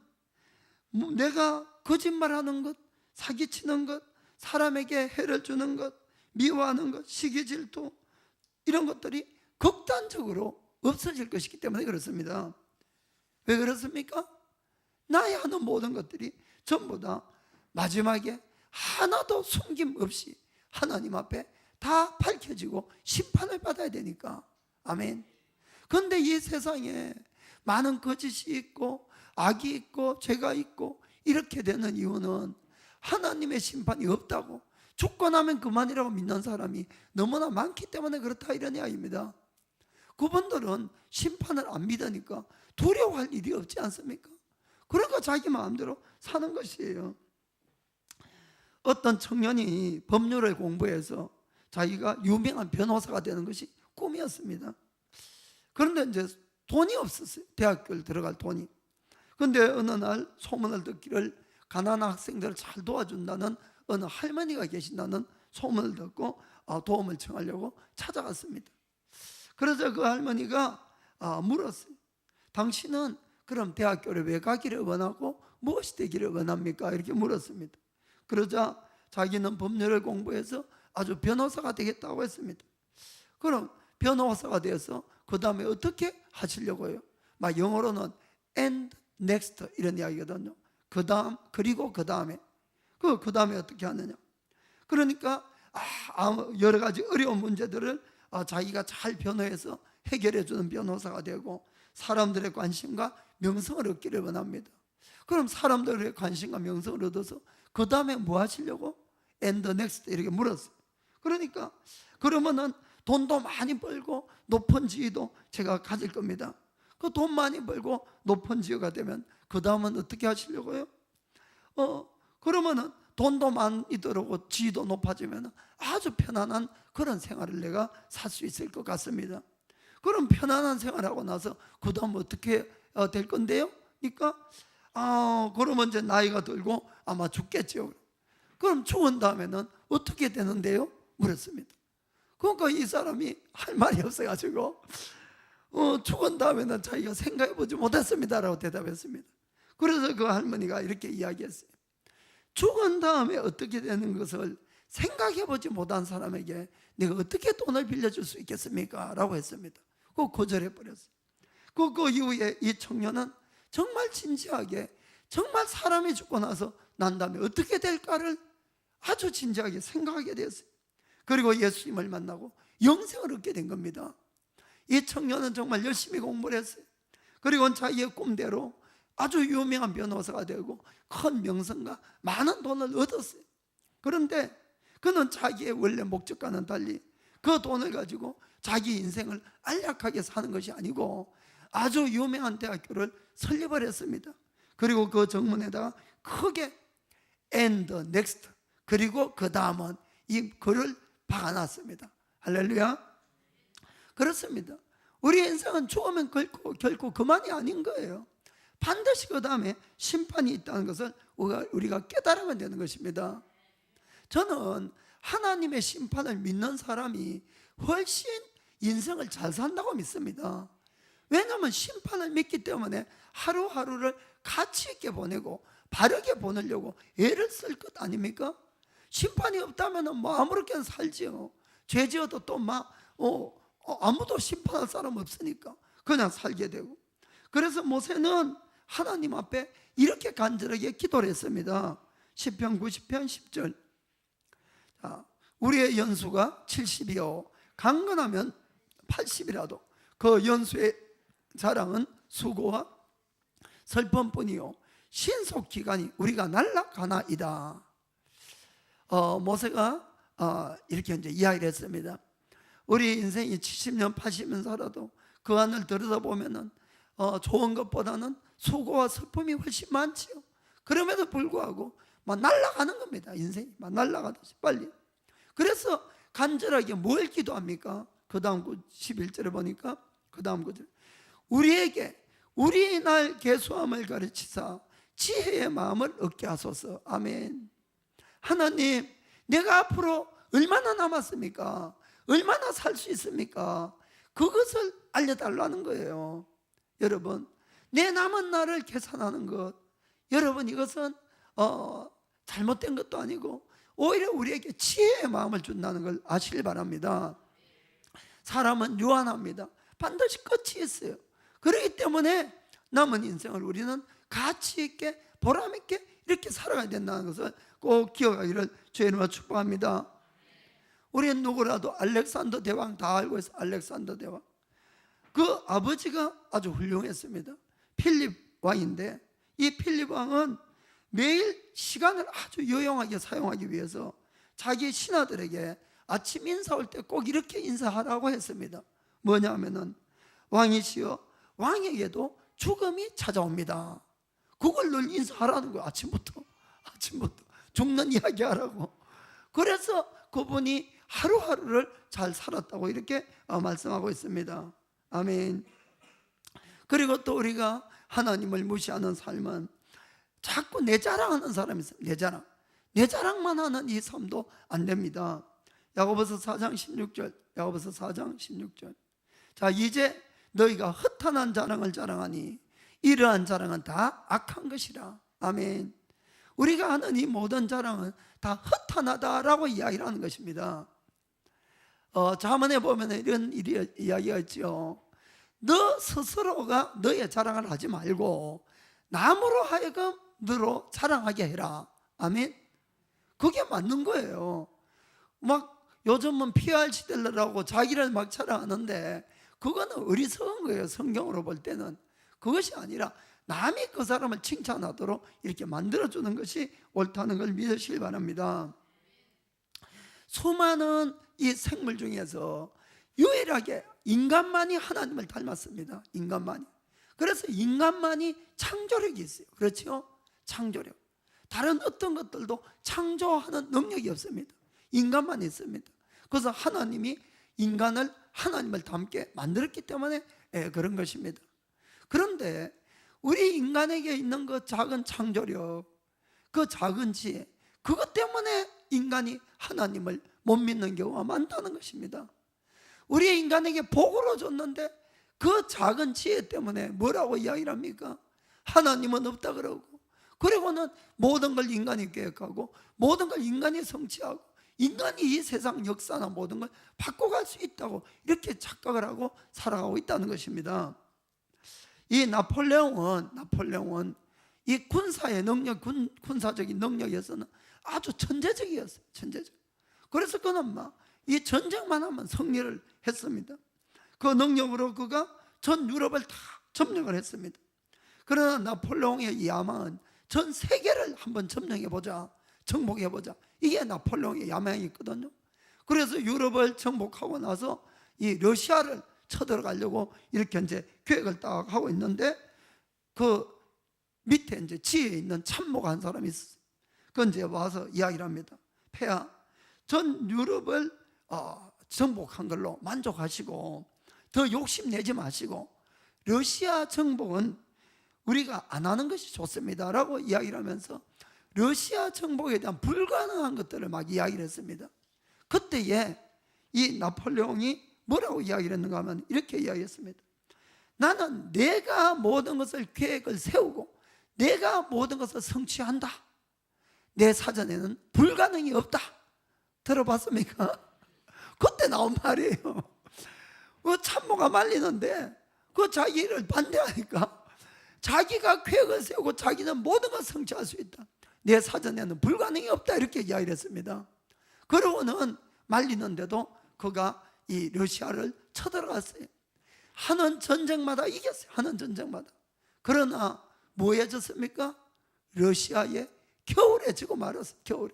내가 거짓말하는 것, 사기치는 것, 사람에게 해를 주는 것, 미워하는 것, 시기 질투 이런 것들이 극단적으로 없어질 것이기 때문에 그렇습니다. 왜 그렇습니까? 나의 하는 모든 것들이 전부 다 마지막에 하나도 숨김없이 하나님 앞에 다 밝혀지고 심판을 받아야 되니까. 아멘. 그런데 이 세상에 많은 거짓이 있고 악이 있고 죄가 있고 이렇게 되는 이유는 하나님의 심판이 없다고, 죽고 나면 그만이라고 믿는 사람이 너무나 많기 때문에 그렇다, 이런 이야기입니다. 그분들은 심판을 안 믿으니까 두려워할 일이 없지 않습니까? 그러니까 자기 마음대로 사는 것이에요. 어떤 청년이 법률을 공부해서 자기가 유명한 변호사가 되는 것이 꿈이었습니다. 그런데 이제 돈이 없었어요. 대학교를 들어갈 돈이. 그런데 어느 날 소문을 듣기를 가난한 학생들을 잘 도와준다는 어느 할머니가 계신다는 소문을 듣고 도움을 청하려고 찾아갔습니다. 그래서 그 할머니가 물었어요. 당신은 그럼 대학교를 왜 가기를 원하고 무엇이 되기를 원합니까? 이렇게 물었습니다. 그러자 자기는 법률을 공부해서 아주 변호사가 되겠다고 했습니다. 그럼 변호사가 되어서 그 다음에 어떻게 하시려고요? 막 영어로는 and next 이런 이야기거든요. 그 다음 그리고 그 다음에 그 다음에 어떻게 하느냐? 그러니까 여러 가지 어려운 문제들을 자기가 잘 변호해서 해결해 주는 변호사가 되고 사람들의 관심과 명성을 얻기를 원합니다. 그럼 사람들의 관심과 명성을 얻어서 그 다음에 뭐 하시려고? And next 이렇게 물었어요. 그러니까 그러면은 돈도 많이 벌고 높은 지위도 제가 가질 겁니다. 그 돈 많이 벌고 높은 지위가 되면 그 다음은 어떻게 하시려고요? 그러면은 돈도 많이 들어오고 지위도 높아지면 아주 편안한 그런 생활을 내가 살 수 있을 것 같습니다. 그럼 편안한 생활하고 나서 그 다음 어떻게 될 건데요? 그러니까 그러면 이제 나이가 들고 아마 죽겠죠. 그럼 죽은 다음에는 어떻게 되는데요? 물었습니다. 그러니까 이 사람이 할 말이 없어가지고 죽은 다음에는 자기가 생각해보지 못했습니다라고 대답했습니다. 그래서 그 할머니가 이렇게 이야기했어요. 죽은 다음에 어떻게 되는 것을 생각해보지 못한 사람에게 내가 어떻게 돈을 빌려줄 수 있겠습니까? 라고 했습니다. 그거 거절해버렸어요. 그 이후에 이 청년은 정말 진지하게, 정말 사람이 죽고 나서 난 다음에 어떻게 될까를 아주 진지하게 생각하게 되었어요. 그리고 예수님을 만나고 영생을 얻게 된 겁니다. 이 청년은 정말 열심히 공부를 했어요. 그리고 자기의 꿈대로 아주 유명한 변호사가 되고 큰 명성과 많은 돈을 얻었어요. 그런데 그는 자기의 원래 목적과는 달리 그 돈을 가지고 자기 인생을 안락하게 사는 것이 아니고 아주 유명한 대학교를 설립을 했습니다. 그리고 그 정문에다가 크게 and next 그리고 그 다음은 이 글을 박아놨습니다. 할렐루야. 그렇습니다. 우리의 인생은 죽으면 결코 그만이 아닌 거예요. 반드시 그 다음에 심판이 있다는 것을 우리가 깨달으면 되는 것입니다. 저는 하나님의 심판을 믿는 사람이 훨씬 인생을 잘 산다고 믿습니다. 왜냐하면 심판을 믿기 때문에 하루하루를 가치 있게 보내고 바르게 보내려고 애를 쓸 것 아닙니까? 심판이 없다면 뭐 아무렇게나 살지요. 죄 지어도 또 아무도 심판할 사람 없으니까 그냥 살게 되고. 그래서 모세는 하나님 앞에 이렇게 간절하게 기도를 했습니다. 시편 90편 10절. 자, 우리의 연수가 70이요 강건하면 80이라도 그 연수의 자랑은 수고와 슬픔뿐이요 신속 기간이 우리가 날아가나이다. 모세가 이렇게 이제 이야기를 했습니다. 우리 인생이 70년 80년 살아도 그 안을 들여다보면은 좋은 것보다는 수고와 슬픔이 훨씬 많지요. 그럼에도 불구하고 막 날아가는 겁니다. 인생이 막 날아가듯이 빨리. 그래서 간절하게 뭘 기도합니까? 그 다음 11절에 보니까 그 다음 구절, 우리에게 우리 날 계수함을 가르치사 지혜의 마음을 얻게 하소서. 아멘. 하나님, 내가 앞으로 얼마나 남았습니까? 얼마나 살 수 있습니까? 그것을 알려달라는 거예요. 여러분, 내 남은 날을 계산하는 것, 여러분 이것은 잘못된 것도 아니고 오히려 우리에게 지혜의 마음을 준다는 걸 아시길 바랍니다. 사람은 유한합니다. 반드시 끝이 있어요. 그렇기 때문에 남은 인생을 우리는 가치 있게 보람 있게 이렇게 살아가야 된다는 것을 꼭 기억하기를 주님으로 축복합니다. 우리는 누구라도 알렉산더 대왕 다 알고 있어요. 알렉산더 대왕, 그 아버지가 아주 훌륭했습니다. 필립 왕인데 이 필립 왕은 매일 시간을 아주 유용하게 사용하기 위해서 자기 신하들에게 아침 인사 올 때 꼭 이렇게 인사하라고 했습니다. 뭐냐면은, 왕이시여, 왕에게도 죽음이 찾아옵니다. 그걸 늘 인사하라는 거예요. 아침부터 죽는 이야기 하라고. 그래서 그분이 하루하루를 잘 살았다고 이렇게 말씀하고 있습니다. 아멘. 그리고 또 우리가 하나님을 무시하는 삶은 자꾸 내 자랑하는 사람이 있어요. 내 자랑만 하는 이 삶도 안 됩니다. 야고보서 4장 16절. 야고보서 4장 16절. 자, 이제 너희가 허탄한 자랑을 자랑하니 이러한 자랑은 다 악한 것이라. 아멘. 우리가 하는 이 모든 자랑은 다 허탄하다라고 이야기를 하는 것입니다. 자문에 보면 이런 이야기가 있죠. 너 스스로가 너의 자랑을 하지 말고 남으로 하여금 너로 자랑하게 해라. 아멘. 그게 맞는 거예요. 막 요즘은 PR 시대라고 자기를 막 자랑하는데 그거는 어리석은 거예요. 성경으로 볼 때는. 그것이 아니라 남이 그 사람을 칭찬하도록 이렇게 만들어주는 것이 옳다는 걸 믿으시길 바랍니다. 수많은 이 생물 중에서 유일하게 인간만이 하나님을 닮았습니다. 인간만이. 그래서 인간만이 창조력이 있어요. 그렇죠? 창조력. 다른 어떤 것들도 창조하는 능력이 없습니다. 인간만 있습니다. 그래서 하나님이 인간을 하나님을 닮게 만들었기 때문에 그런 것입니다. 그런데 우리 인간에게 있는 그 작은 창조력, 그 작은 지혜, 그것 때문에 인간이 하나님을 못 믿는 경우가 많다는 것입니다. 우리 인간에게 복으로 줬는데 그 작은 지혜 때문에 뭐라고 이야기를 합니까? 하나님은 없다 그러고, 그리고는 모든 걸 인간이 계획하고 모든 걸 인간이 성취하고 인간이 이 세상 역사나 모든 걸 바꿔갈 수 있다고 이렇게 착각을 하고 살아가고 있다는 것입니다. 이 나폴레옹은 이 군사의 능력, 군사적인 능력에서는 아주 천재적이었어요. 천재적. 그래서 그는 막 이 전쟁만 하면 승리를 했습니다. 그 능력으로 그가 전 유럽을 다 점령을 했습니다. 그러나 나폴레옹의 이 야망은 전 세계를 한번 점령해보자, 정복해보자. 이게 나폴레옹의 야망이 있거든요. 그래서 유럽을 정복하고 나서 이 러시아를 쳐들어가려고 이렇게 이제 계획을 딱 하고 있는데, 그 밑에 이제 지혜에 있는 참모가 한 사람이 있었어요. 그 이제 와서 이야기를 합니다. 폐하, 전 유럽을 정복한 걸로 만족하시고 더 욕심내지 마시고 러시아 정복은 우리가 안 하는 것이 좋습니다 라고 이야기를 하면서 러시아 정복에 대한 불가능한 것들을 막 이야기를 했습니다. 그때에 이 나폴레옹이 뭐라고 이야기를 했는가 하면 이렇게 이야기했습니다. 나는 내가 모든 것을 계획을 세우고 내가 모든 것을 성취한다. 내 사전에는 불가능이 없다. 들어봤습니까? 그때 나온 말이에요. 그 참모가 말리는데 그 자기 일을 반대하니까 자기가 계획을 세우고 자기는 모든 것을 성취할 수 있다. 내 사전에는 불가능이 없다. 이렇게 이야기를 했습니다. 그러고는 말리는데도 그가 이 러시아를 쳐들어갔어요. 하는 전쟁마다 이겼어요. 하는 전쟁마다. 그러나 뭐에 졌습니까? 러시아의 겨울에 지고 말았어요. 겨울에.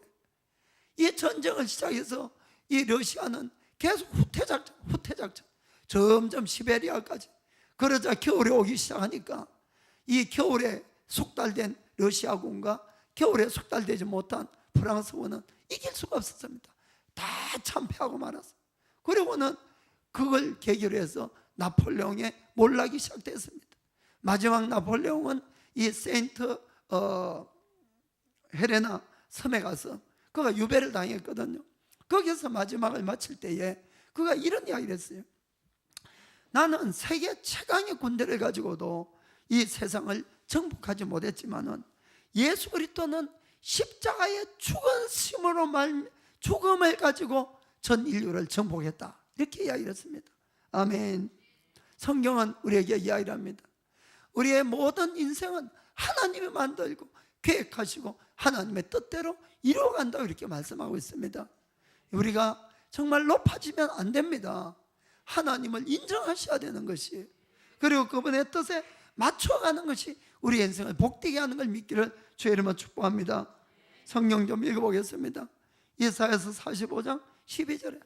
이 전쟁을 시작해서 이 러시아는 계속 후퇴작전 점점 시베리아까지. 그러자 겨울에 오기 시작하니까 이 겨울에 숙달된 러시아군과 겨울에 숙달되지 못한 프랑스군은 이길 수가 없었습니다. 다 참패하고 말았어요. 그리고는 그걸 계기로 해서 나폴레옹의 몰락이 시작됐습니다. 마지막 나폴레옹은 이 세인트 헬레나 섬에 가서 그가 유배를 당했거든요. 거기서 마지막을 마칠 때에 그가 이런 이야기를 했어요. 나는 세계 최강의 군대를 가지고도 이 세상을 정복하지 못했지만은 예수 그리스도는 십자가의 죽음을 가지고 전 인류를 정복했다. 이렇게 이야기를 했습니다. 아멘. 성경은 우리에게 이야기를 합니다. 우리의 모든 인생은 하나님이 만들고 계획하시고 하나님의 뜻대로 이루어간다고 이렇게 말씀하고 있습니다. 우리가 정말 높아지면 안 됩니다. 하나님을 인정하셔야 되는 것이, 그리고 그분의 뜻에 맞춰가는 것이 우리 인생을 복되게 하는 걸 믿기를 주의 이름으로 축복합니다. 성경 좀 읽어보겠습니다. 이사야서 45장 12절에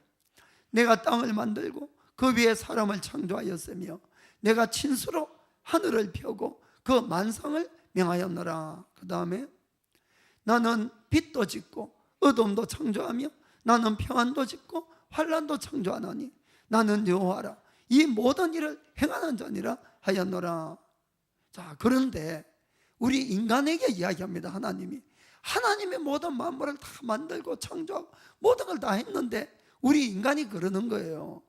내가 땅을 만들고 그 위에 사람을 창조하였으며 내가 친수로 하늘을 펴고 그 만상을 명하였노라. 그 다음에 나는 빛도 짓고 어둠도 창조하며 나는 평안도 짓고 환난도 창조하나니 나는 여호와라 이 모든 일을 행하는 자니라 하였노라. 자, 그런데 우리 인간에게 이야기합니다. 하나님이 모든 만물을 다 만들고 창조하고 모든 걸 다 했는데 우리 인간이 그러는 거예요.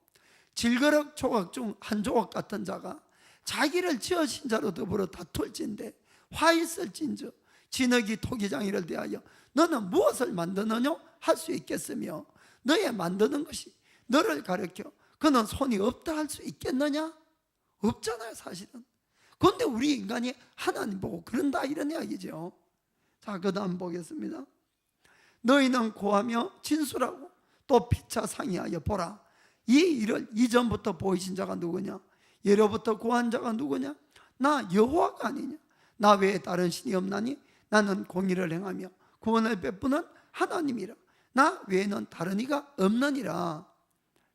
질그릇 조각 중 한 조각 같은 자가 자기를 지으신 자로 더불어 다툴진대 화 있을진저 진흙이 토기장이를 대하여 너는 무엇을 만드느냐 할 수 있겠으며 너의 만드는 것이 너를 가르쳐 그는 손이 없다 할 수 있겠느냐? 없잖아요, 사실은. 그런데 우리 인간이 하나님 보고 그런다 이런 이야기죠. 자, 그 다음 보겠습니다. 너희는 고하며 진술하고 또 피차 상의하여 보라. 이 일을 이전부터 보이신 자가 누구냐? 예로부터 고한 자가 누구냐? 나 여호와가 아니냐? 나 외에 다른 신이 없나니 나는 공의를 행하며 구원을 베푸는 하나님이라. 나 외에는 다른 이가 없느니라.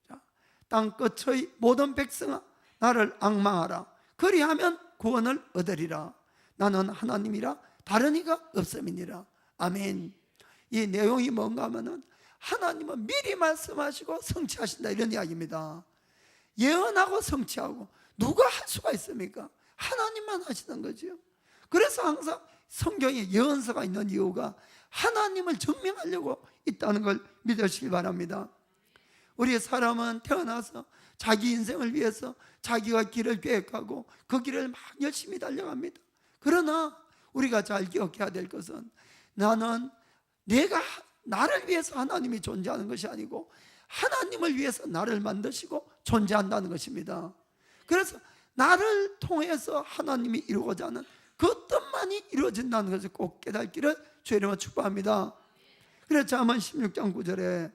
자, 땅 끝의 모든 백성아 나를 앙망하라. 그리하면 구원을 얻으리라. 나는 하나님이라 다른 이가 없음이니라. 아멘. 이 내용이 뭔가 하면은 하나님은 미리 말씀하시고 성취하신다 이런 이야기입니다. 예언하고 성취하고 누가 할 수가 있습니까? 하나님만 하시는 거죠. 그래서 항상 성경에 예언서가 있는 이유가 하나님을 증명하려고 있다는 걸 믿으시기 바랍니다. 우리 사람은 태어나서 자기 인생을 위해서 자기가 길을 계획하고 그 길을 막 열심히 달려갑니다. 그러나 우리가 잘 기억해야 될 것은 나를 위해서 하나님이 존재하는 것이 아니고 하나님을 위해서 나를 만드시고 존재한다는 것입니다. 그래서 나를 통해서 하나님이 이루고자 하는 그 뜻만이 이루어진다는 것을 꼭 깨닫기를 주의 이름으로 축복합니다. 그래서 잠언 16장 9절에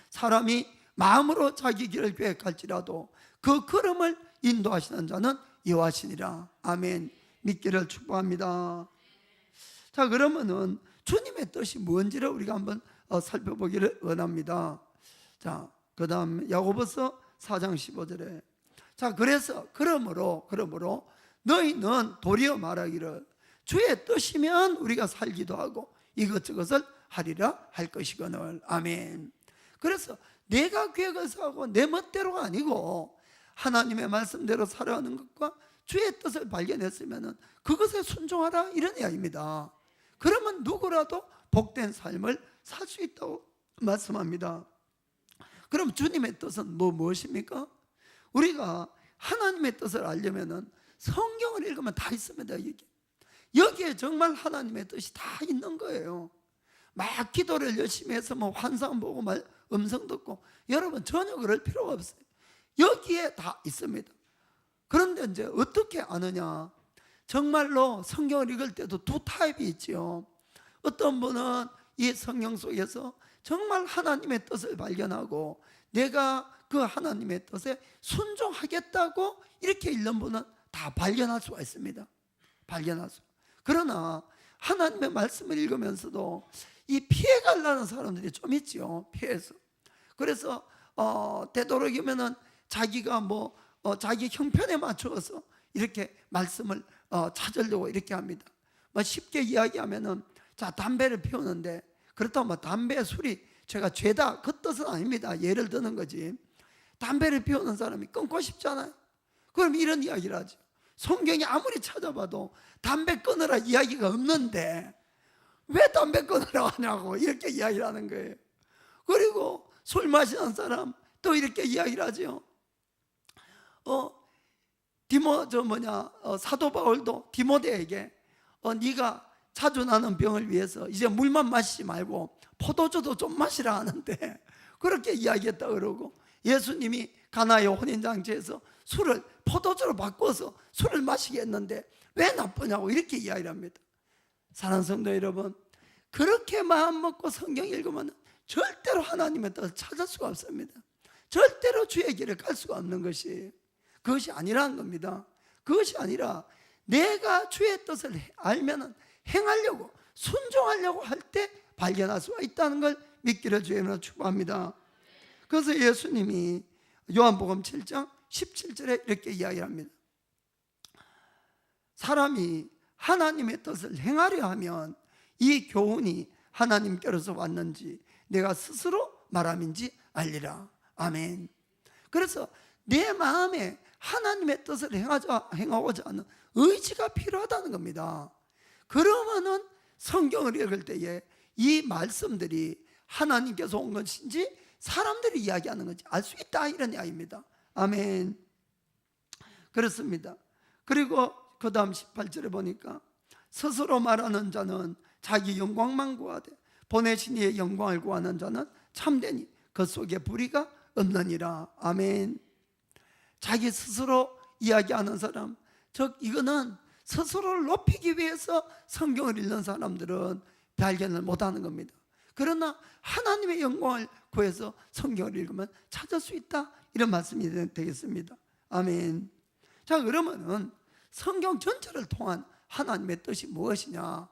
사람이 마음으로 자기 길을 계획할지라도 그 걸음을 인도하시는 자는 여호와시니라. 아멘. 믿기를 축복합니다. 자, 그러면은 주님의 뜻이 뭔지를 우리가 한번 살펴보기를 원합니다. 자, 그 다음 야고보서 4장 15절에 자, 그래서 그러므로 너희는 도리어 말하기를 주의 뜻이면 우리가 살기도 하고 이것저것을 하리라 할 것이거늘. 아멘. 그래서 내가 계획을 세우고 내 멋대로가 아니고 하나님의 말씀대로 살아가는 것과 주의 뜻을 발견했으면 그것에 순종하라, 이런 이야기입니다. 그러면 누구라도 복된 삶을 살 수 있다고 말씀합니다. 그럼 주님의 뜻은 무엇입니까? 우리가 하나님의 뜻을 알려면 성경을 읽으면 다 있습니다. 여기에 정말 하나님의 뜻이 다 있는 거예요. 막 기도를 열심히 해서 뭐 환상 보고 음성 듣고, 여러분 전혀 그럴 필요가 없어요. 여기에 다 있습니다. 그런데 이제 어떻게 아느냐? 정말로 성경을 읽을 때도 두 타입이 있지요. 어떤 분은 이 성경 속에서 정말 하나님의 뜻을 발견하고 내가 그 하나님의 뜻에 순종하겠다고 이렇게 읽는 분은 다 발견할 수가 있습니다. 발견할 수. 그러나 하나님의 말씀을 읽으면서도 이 피해가려는 사람들이 좀 있지요. 피해서. 그래서 되도록이면은 자기가 자기 형편에 맞춰서 이렇게 말씀을 찾으려고 이렇게 합니다. 쉽게 이야기하면은, 자, 담배를 피우는데, 그렇다고 담배, 술이 제가 죄다, 그 뜻은 아닙니다. 예를 드는 거지. 담배를 피우는 사람이 끊고 싶잖아요. 그럼 이런 이야기를 하죠. 성경이 아무리 찾아봐도 담배 끊으라 이야기가 없는데 왜 담배 끊으라고 하냐고 이렇게 이야기를 하는 거예요. 그리고 술 마시는 사람 또 이렇게 이야기를 하죠. 사도 바울도 디모데에게 네가 자주 나는 병을 위해서 이제 물만 마시지 말고 포도주도 좀 마시라 하는데 그렇게 이야기했다 그러고, 예수님이 가나의 혼인잔치에서 술을 포도주로 바꿔서 술을 마시게 했는데 왜 나쁘냐고 이렇게 이야기를 합니다. 사랑하는 성도 여러분, 그렇게 마음 먹고 성경 읽으면 절대로 하나님의 뜻을 찾을 수가 없습니다. 절대로 주의 길을 갈 수가 없는 것이, 그것이 아니라는 겁니다. 그것이 아니라 내가 주의 뜻을 알면 행하려고, 순종하려고 할 때 발견할 수가 있다는 걸 믿기를 주님으로 축복합니다. 그래서 예수님이 요한복음 7장 17절에 이렇게 이야기합니다. 사람이 하나님의 뜻을 행하려 하면 이 교훈이 하나님께로서 왔는지 내가 스스로 말함인지 알리라. 아멘. 그래서 내 마음에 하나님의 뜻을 행하고자 하는 의지가 필요하다는 겁니다. 그러면은 성경을 읽을 때에 이 말씀들이 하나님께서 온 것인지 사람들이 이야기하는 건지 알 수 있다, 이런 이야기입니다. 아멘. 그렇습니다. 그리고 그 다음 18절에 보니까 스스로 말하는 자는 자기 영광만 구하되 보내신 이의 영광을 구하는 자는 참되니 그 속에 불의가 없느니라. 아멘. 자기 스스로 이야기하는 사람, 즉 이거는 스스로를 높이기 위해서 성경을 읽는 사람들은 발견을 못하는 겁니다. 그러나 하나님의 영광을 구해서 성경을 읽으면 찾을 수 있다, 이런 말씀이 되겠습니다. 아멘. 자, 그러면은 성경 전체를 통한 하나님의 뜻이 무엇이냐,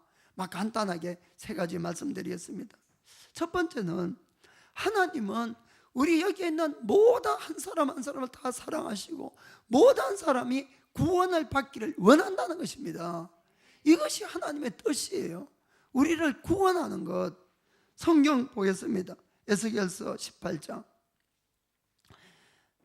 간단하게 세 가지 말씀드리겠습니다. 첫 번째는 하나님은 우리 여기에 있는 모든 한 사람 한 사람을 다 사랑하시고 모든 사람이 구원을 받기를 원한다는 것입니다. 이것이 하나님의 뜻이에요. 우리를 구원하는 것. 성경 보겠습니다. 에스겔서 18장.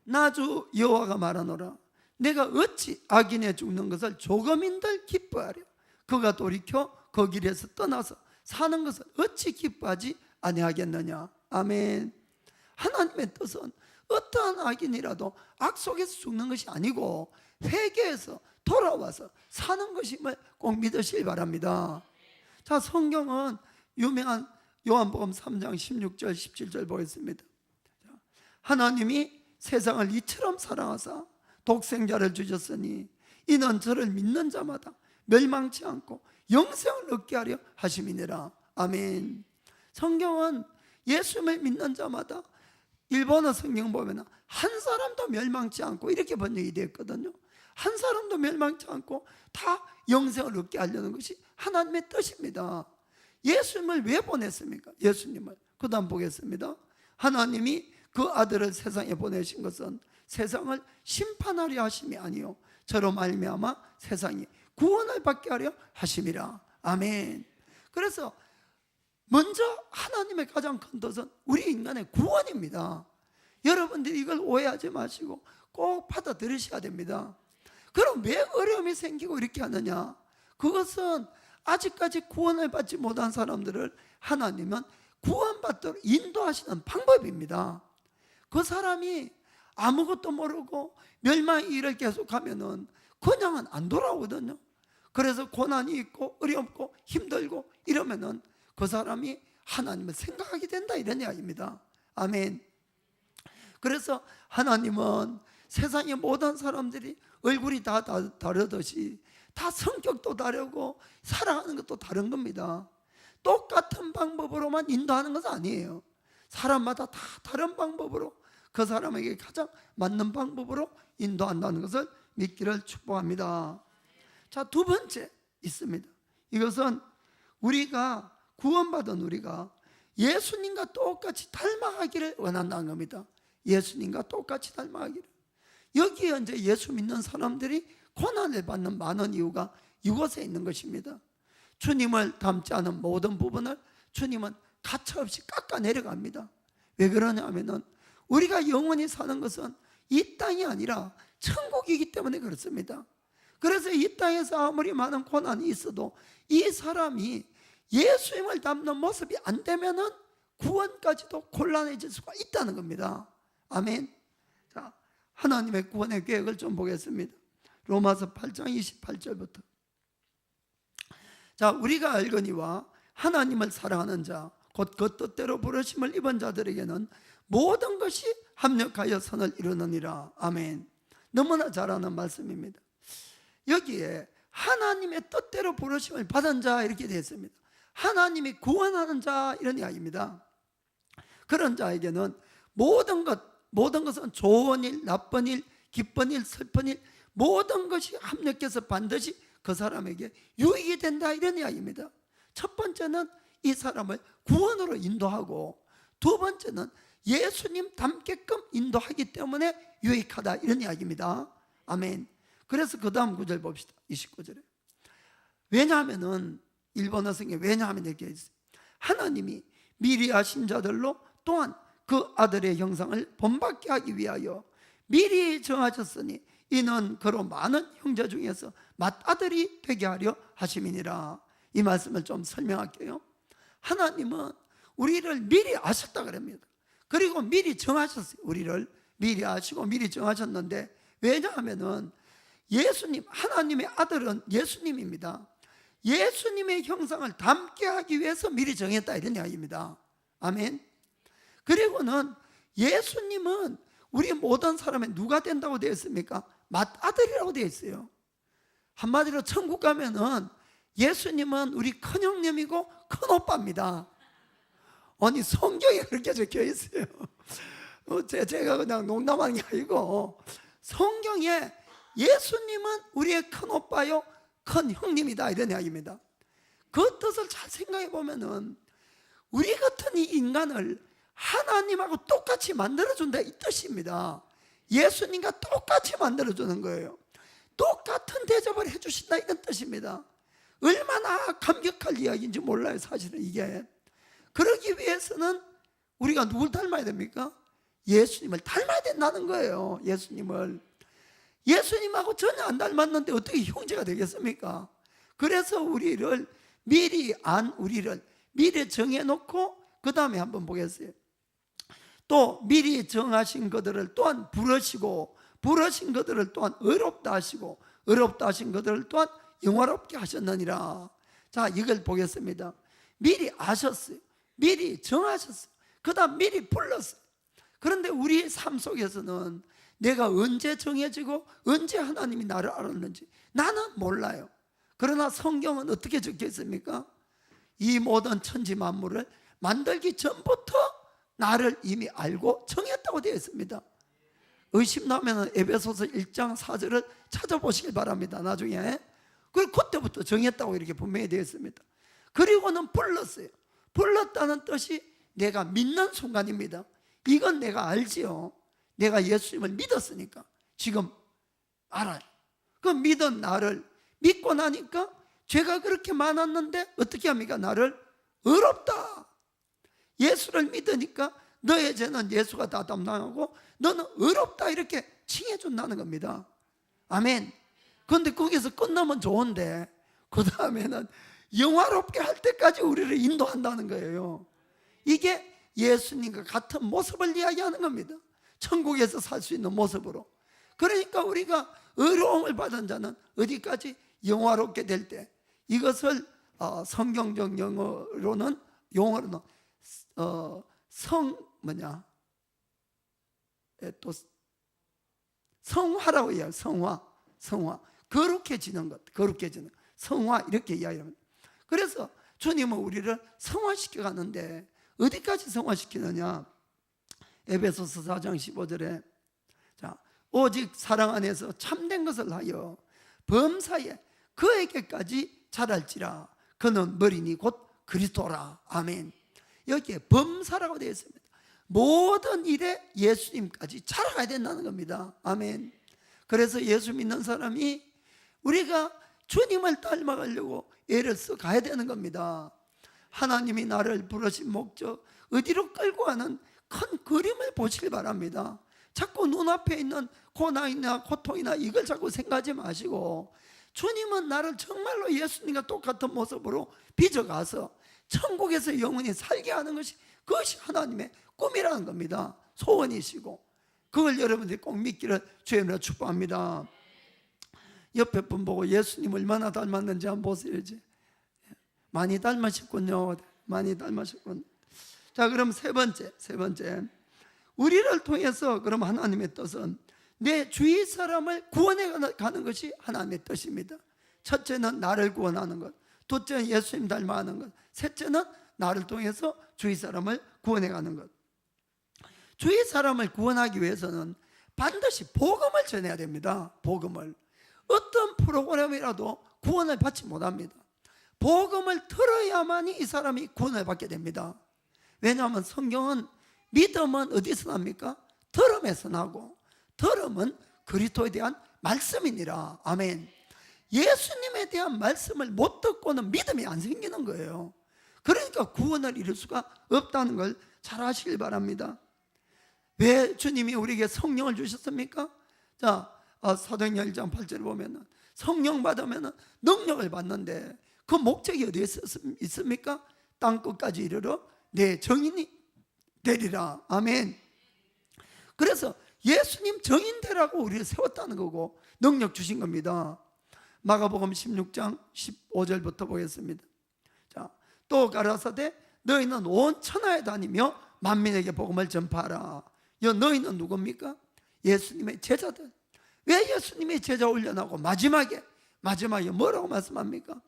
나 주 여호와가 말하노라. 내가 어찌 악인의 죽는 것을 조금인들 기뻐하려. 그가 돌이켜 그 길에서 떠나서 사는 것을 어찌 기뻐하지 아니하겠느냐. 아멘. 하나님의 뜻은 어떠한 악인이라도 악 속에서 죽는 것이 아니고 회개해서 돌아와서 사는 것임을 꼭 믿으시기 바랍니다. 자, 성경은 유명한 요한복음 3장 16절 17절 보겠습니다. 하나님이 세상을 이처럼 사랑하사 독생자를 주셨으니 이는 저를 믿는 자마다 멸망치 않고 영생을 얻게 하려 하심이니라. 아멘. 성경은 예수님을 믿는 자마다, 일본어 성경 보면 한 사람도 멸망치 않고 이렇게 번역이 되었거든요. 한 사람도 멸망치 않고 다 영생을 얻게 하려는 것이 하나님의 뜻입니다. 예수님을 왜 보냈습니까? 예수님을. 그 다음 보겠습니다. 하나님이 그 아들을 세상에 보내신 것은 세상을 심판하려 하심이 아니요 저로 말미암아 세상이 구원을 받게 하려 하심이라. 아멘. 그래서 먼저 하나님의 가장 큰 뜻은 우리 인간의 구원입니다. 여러분들이 이걸 오해하지 마시고 꼭 받아들이셔야 됩니다. 그럼 왜 어려움이 생기고 이렇게 하느냐? 그것은 아직까지 구원을 받지 못한 사람들을 하나님은 구원받도록 인도하시는 방법입니다. 그 사람이 아무것도 모르고 멸망의 일을 계속하면은 그냥은 안 돌아오거든요. 그래서 고난이 있고 어렵고 힘들고 이러면은 그 사람이 하나님을 생각하게 된다, 이런 이야기입니다. 아멘. 그래서 하나님은 세상의 모든 사람들이 얼굴이 다 다르듯이 다 성격도 다르고 살아가는 것도 다른 겁니다. 똑같은 방법으로만 인도하는 것은 아니에요. 사람마다 다 다른 방법으로 그 사람에게 가장 맞는 방법으로 인도한다는 것을 믿기를 축복합니다. 자, 두 번째 있습니다. 이것은 우리가 구원받은 우리가 예수님과 똑같이 닮아가기를 원한다는 겁니다. 예수님과 똑같이 닮아가기를. 여기에 이제 예수 믿는 사람들이 고난을 받는 많은 이유가 이곳에 있는 것입니다. 주님을 닮지 않은 모든 부분을 주님은 가차없이 깎아 내려갑니다. 왜 그러냐 하면은 우리가 영원히 사는 것은 이 땅이 아니라 천국이기 때문에 그렇습니다. 그래서 이 땅에서 아무리 많은 고난이 있어도 이 사람이 예수님을 닮는 모습이 안 되면은 구원까지도 곤란해질 수가 있다는 겁니다. 아멘. 자, 하나님의 구원의 계획을 좀 보겠습니다. 로마서 8장 28절부터. 자, 우리가 알거니와 하나님을 사랑하는 자, 곧 그 뜻대로 부르심을 입은 자들에게는 모든 것이 합력하여 선을 이루느니라. 아멘. 너무나 잘 아는 말씀입니다. 여기에 하나님의 뜻대로 부르심을 받은 자 이렇게 되어 있습니다. 하나님이 구원하는 자, 이런 이야기입니다. 그런 자에게는 모든 것은 좋은 일, 나쁜 일, 기쁜 일, 슬픈 일, 모든 것이 합력해서 반드시 그 사람에게 유익이 된다, 이런 이야기입니다. 첫 번째는 이 사람을 구원으로 인도하고, 두 번째는 예수님 닮게끔 인도하기 때문에 유익하다, 이런 이야기입니다. 아멘. 그래서 그 다음 구절 봅시다. 29절에. 왜냐하면은 일본어 성경에 왜냐하면 이렇게 있어요. 하나님이 미리 아신 자들로 또한 그 아들의 형상을 본받게 하기 위하여 미리 정하셨으니 이는 그로 많은 형제 중에서 맏아들이 되게 하려 하심이니라. 이 말씀을 좀 설명할게요. 하나님은 우리를 미리 아셨다 그럽니다. 그리고 미리 정하셨어요. 우리를 미리 아시고 미리 정하셨는데, 왜냐하면은 예수님, 하나님의 아들은 예수님입니다. 예수님의 형상을 닮게 하기 위해서 미리 정했다, 이런 이야기입니다. 아멘. 그리고는 예수님은 우리 모든 사람의 누가 된다고 되어 있습니까? 맏아들이라고 되어 있어요. 한마디로 천국 가면은 예수님은 우리 큰형님이고 큰오빠입니다. 아니, 성경에 그렇게 적혀 있어요. 제가 그냥 농담하는 게 아니고 성경에 예수님은 우리의 큰오빠요, 큰형님이다, 이런 이야기입니다. 그 뜻을 잘 생각해 보면은 우리 같은 이 인간을 하나님하고 똑같이 만들어준다, 이 뜻입니다. 예수님과 똑같이 만들어주는 거예요. 똑같은 대접을 해주신다, 이런 뜻입니다. 얼마나 감격할 이야기인지 몰라요, 사실은 이게. 그러기 위해서는 우리가 누굴 닮아야 됩니까? 예수님을 닮아야 된다는 거예요. 예수님하고 전혀 안 닮았는데 어떻게 형제가 되겠습니까? 그래서 우리를 미리 정해놓고 그 다음에 한번 보겠어요. 또 미리 정하신 것들을 또한 부르시고, 부르신 것들을 또한 의롭다 하시고, 의롭다 하신 것들을 또한 영화롭게 하셨느니라. 자, 이걸 보겠습니다. 미리 아셨어요. 미리 정하셨어요. 그 다음 미리 불렀어요. 그런데 우리 삶 속에서는 내가 언제 정해지고 언제 하나님이 나를 알았는지 나는 몰라요. 그러나 성경은 어떻게 적혀 있습니까? 이 모든 천지 만물을 만들기 전부터 나를 이미 알고 정했다고 되어 있습니다. 의심나면 에베소서 1장 4절을 찾아보시길 바랍니다. 나중에. 그리고 그때부터 정했다고 이렇게 분명히 되어 있습니다. 그리고는 불렀어요. 불렀다는 뜻이 내가 믿는 순간입니다. 이건 내가 알지요. 내가 예수님을 믿었으니까 지금 알아요. 그 믿은 나를 믿고 나니까 죄가 그렇게 많았는데 어떻게 합니까? 나를 의롭다. 예수를 믿으니까 너의 죄는 예수가 다 담당하고 너는 의롭다 이렇게 칭해준다는 겁니다. 아멘. 그런데 거기서 끝나면 좋은데 그 다음에는 영화롭게 할 때까지 우리를 인도한다는 거예요. 이게 예수님과 같은 모습을 이야기하는 겁니다. 천국에서 살 수 있는 모습으로. 그러니까 우리가 의로움을 받은 자는 어디까지? 영화롭게 될 때. 이것을 성경적 용어로는 성화라고 해요. 성화. 거룩해지는 것, 거룩해지는 성화 이렇게 이야기합니다. 그래서 주님은 우리를 성화시켜 가는데 어디까지 성화시키느냐? 에베소서 4장 15절에 자, 오직 사랑 안에서 참된 것을 하여 범사에 그에게까지 자랄지라. 그는 머리니 곧 그리스도라. 아멘. 여기에 범사라고 되어 있습니다. 모든 일에 예수님까지 자라가야 된다는 겁니다. 아멘. 그래서 예수 믿는 사람이 우리가 주님을 닮아가려고 애를 써 가야 되는 겁니다. 하나님이 나를 부르신 목적, 어디로 끌고 가는 큰 그림을 보시길 바랍니다. 자꾸 눈앞에 있는 고난이나 고통이나 이걸 자꾸 생각하지 마시고 주님은 나를 정말로 예수님과 똑같은 모습으로 빚어가서 천국에서 영원히 살게 하는 것이, 그것이 하나님의 꿈이라는 겁니다. 소원이시고 그걸 여러분들이 꼭 믿기를 주님으로 축복합니다. 옆에 분 보고 예수님 얼마나 닮았는지 한번 보세요. 이제 많이 닮으셨군요. 많이 닮으셨군. 자, 그럼 세 번째 우리를 통해서 그럼 하나님의 뜻은 내 주위 사람을 구원해 가는 것이 하나님의 뜻입니다. 첫째는 나를 구원하는 것, 둘째는 예수님 닮아가는 것, 셋째는 나를 통해서 주위 사람을 구원해 가는 것. 주위 사람을 구원하기 위해서는 반드시 복음을 전해야 됩니다. 복음을. 어떤 프로그램이라도 구원을 받지 못합니다. 복음을 들어야만이 이 사람이 구원을 받게 됩니다. 왜냐하면 성경은 믿음은 어디서 납니까? 들음에서 나고 들음은 그리스도에 대한 말씀이니라. 아멘. 예수님에 대한 말씀을 못 듣고는 믿음이 안 생기는 거예요. 그러니까 구원을 이룰 수가 없다는 걸 잘 아시길 바랍니다. 왜 주님이 우리에게 성령을 주셨습니까? 자, 사도행전 1장 8절에 보면 성령 받으면 능력을 받는데 그 목적이 어디에 있습니까? 땅끝까지 이르러 내 정인이 되리라. 아멘. 그래서 예수님 정인 되라고 우리를 세웠다는 거고 능력 주신 겁니다. 마가복음 16장 15절부터 보겠습니다. 자, 또 가라사대 너희는 온 천하에 다니며 만민에게 복음을 전파하라. 너희는 누굽니까? 예수님의 제자들. 왜 예수님의 제자 올려나고 마지막에 뭐라고 말씀합니까?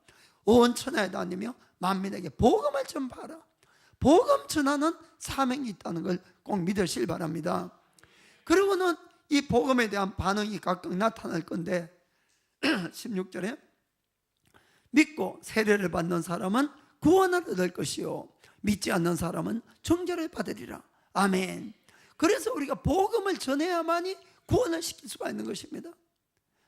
온 천하에 다니며 만민에게 복음을 전파하라. 복음 전하는 사명이 있다는 걸 꼭 믿으시길 바랍니다. 그리고는 이 복음에 대한 반응이 각각 나타날 건데 16절에 믿고 세례를 받는 사람은 구원을 얻을 것이요 믿지 않는 사람은 정죄를 받으리라. 아멘. 그래서 우리가 복음을 전해야만이 구원을 시킬 수가 있는 것입니다.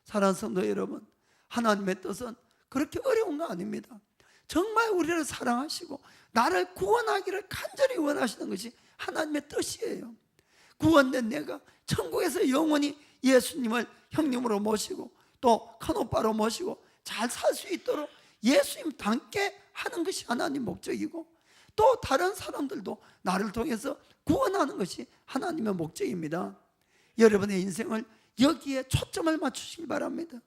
사랑하는 성도 여러분, 하나님의 뜻은 그렇게 어려운 거 아닙니다. 정말 우리를 사랑하시고 나를 구원하기를 간절히 원하시는 것이 하나님의 뜻이에요. 구원된 내가 천국에서 영원히 예수님을 형님으로 모시고 또 큰오빠로 모시고 잘 살 수 있도록 예수님 닮게 하는 것이 하나님 목적이고 또 다른 사람들도 나를 통해서 구원하는 것이 하나님의 목적입니다. 여러분의 인생을 여기에 초점을 맞추시기 바랍니다.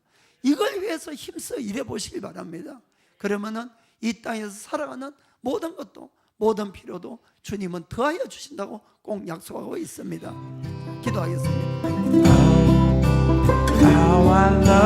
이걸 위해서 힘써 일해 보시기 바랍니다. 그러면은 이 땅에서 살아가는 모든 것도 모든 필요도 주님은 더하여 주신다고 꼭 약속하고 있습니다. 기도하겠습니다. How I love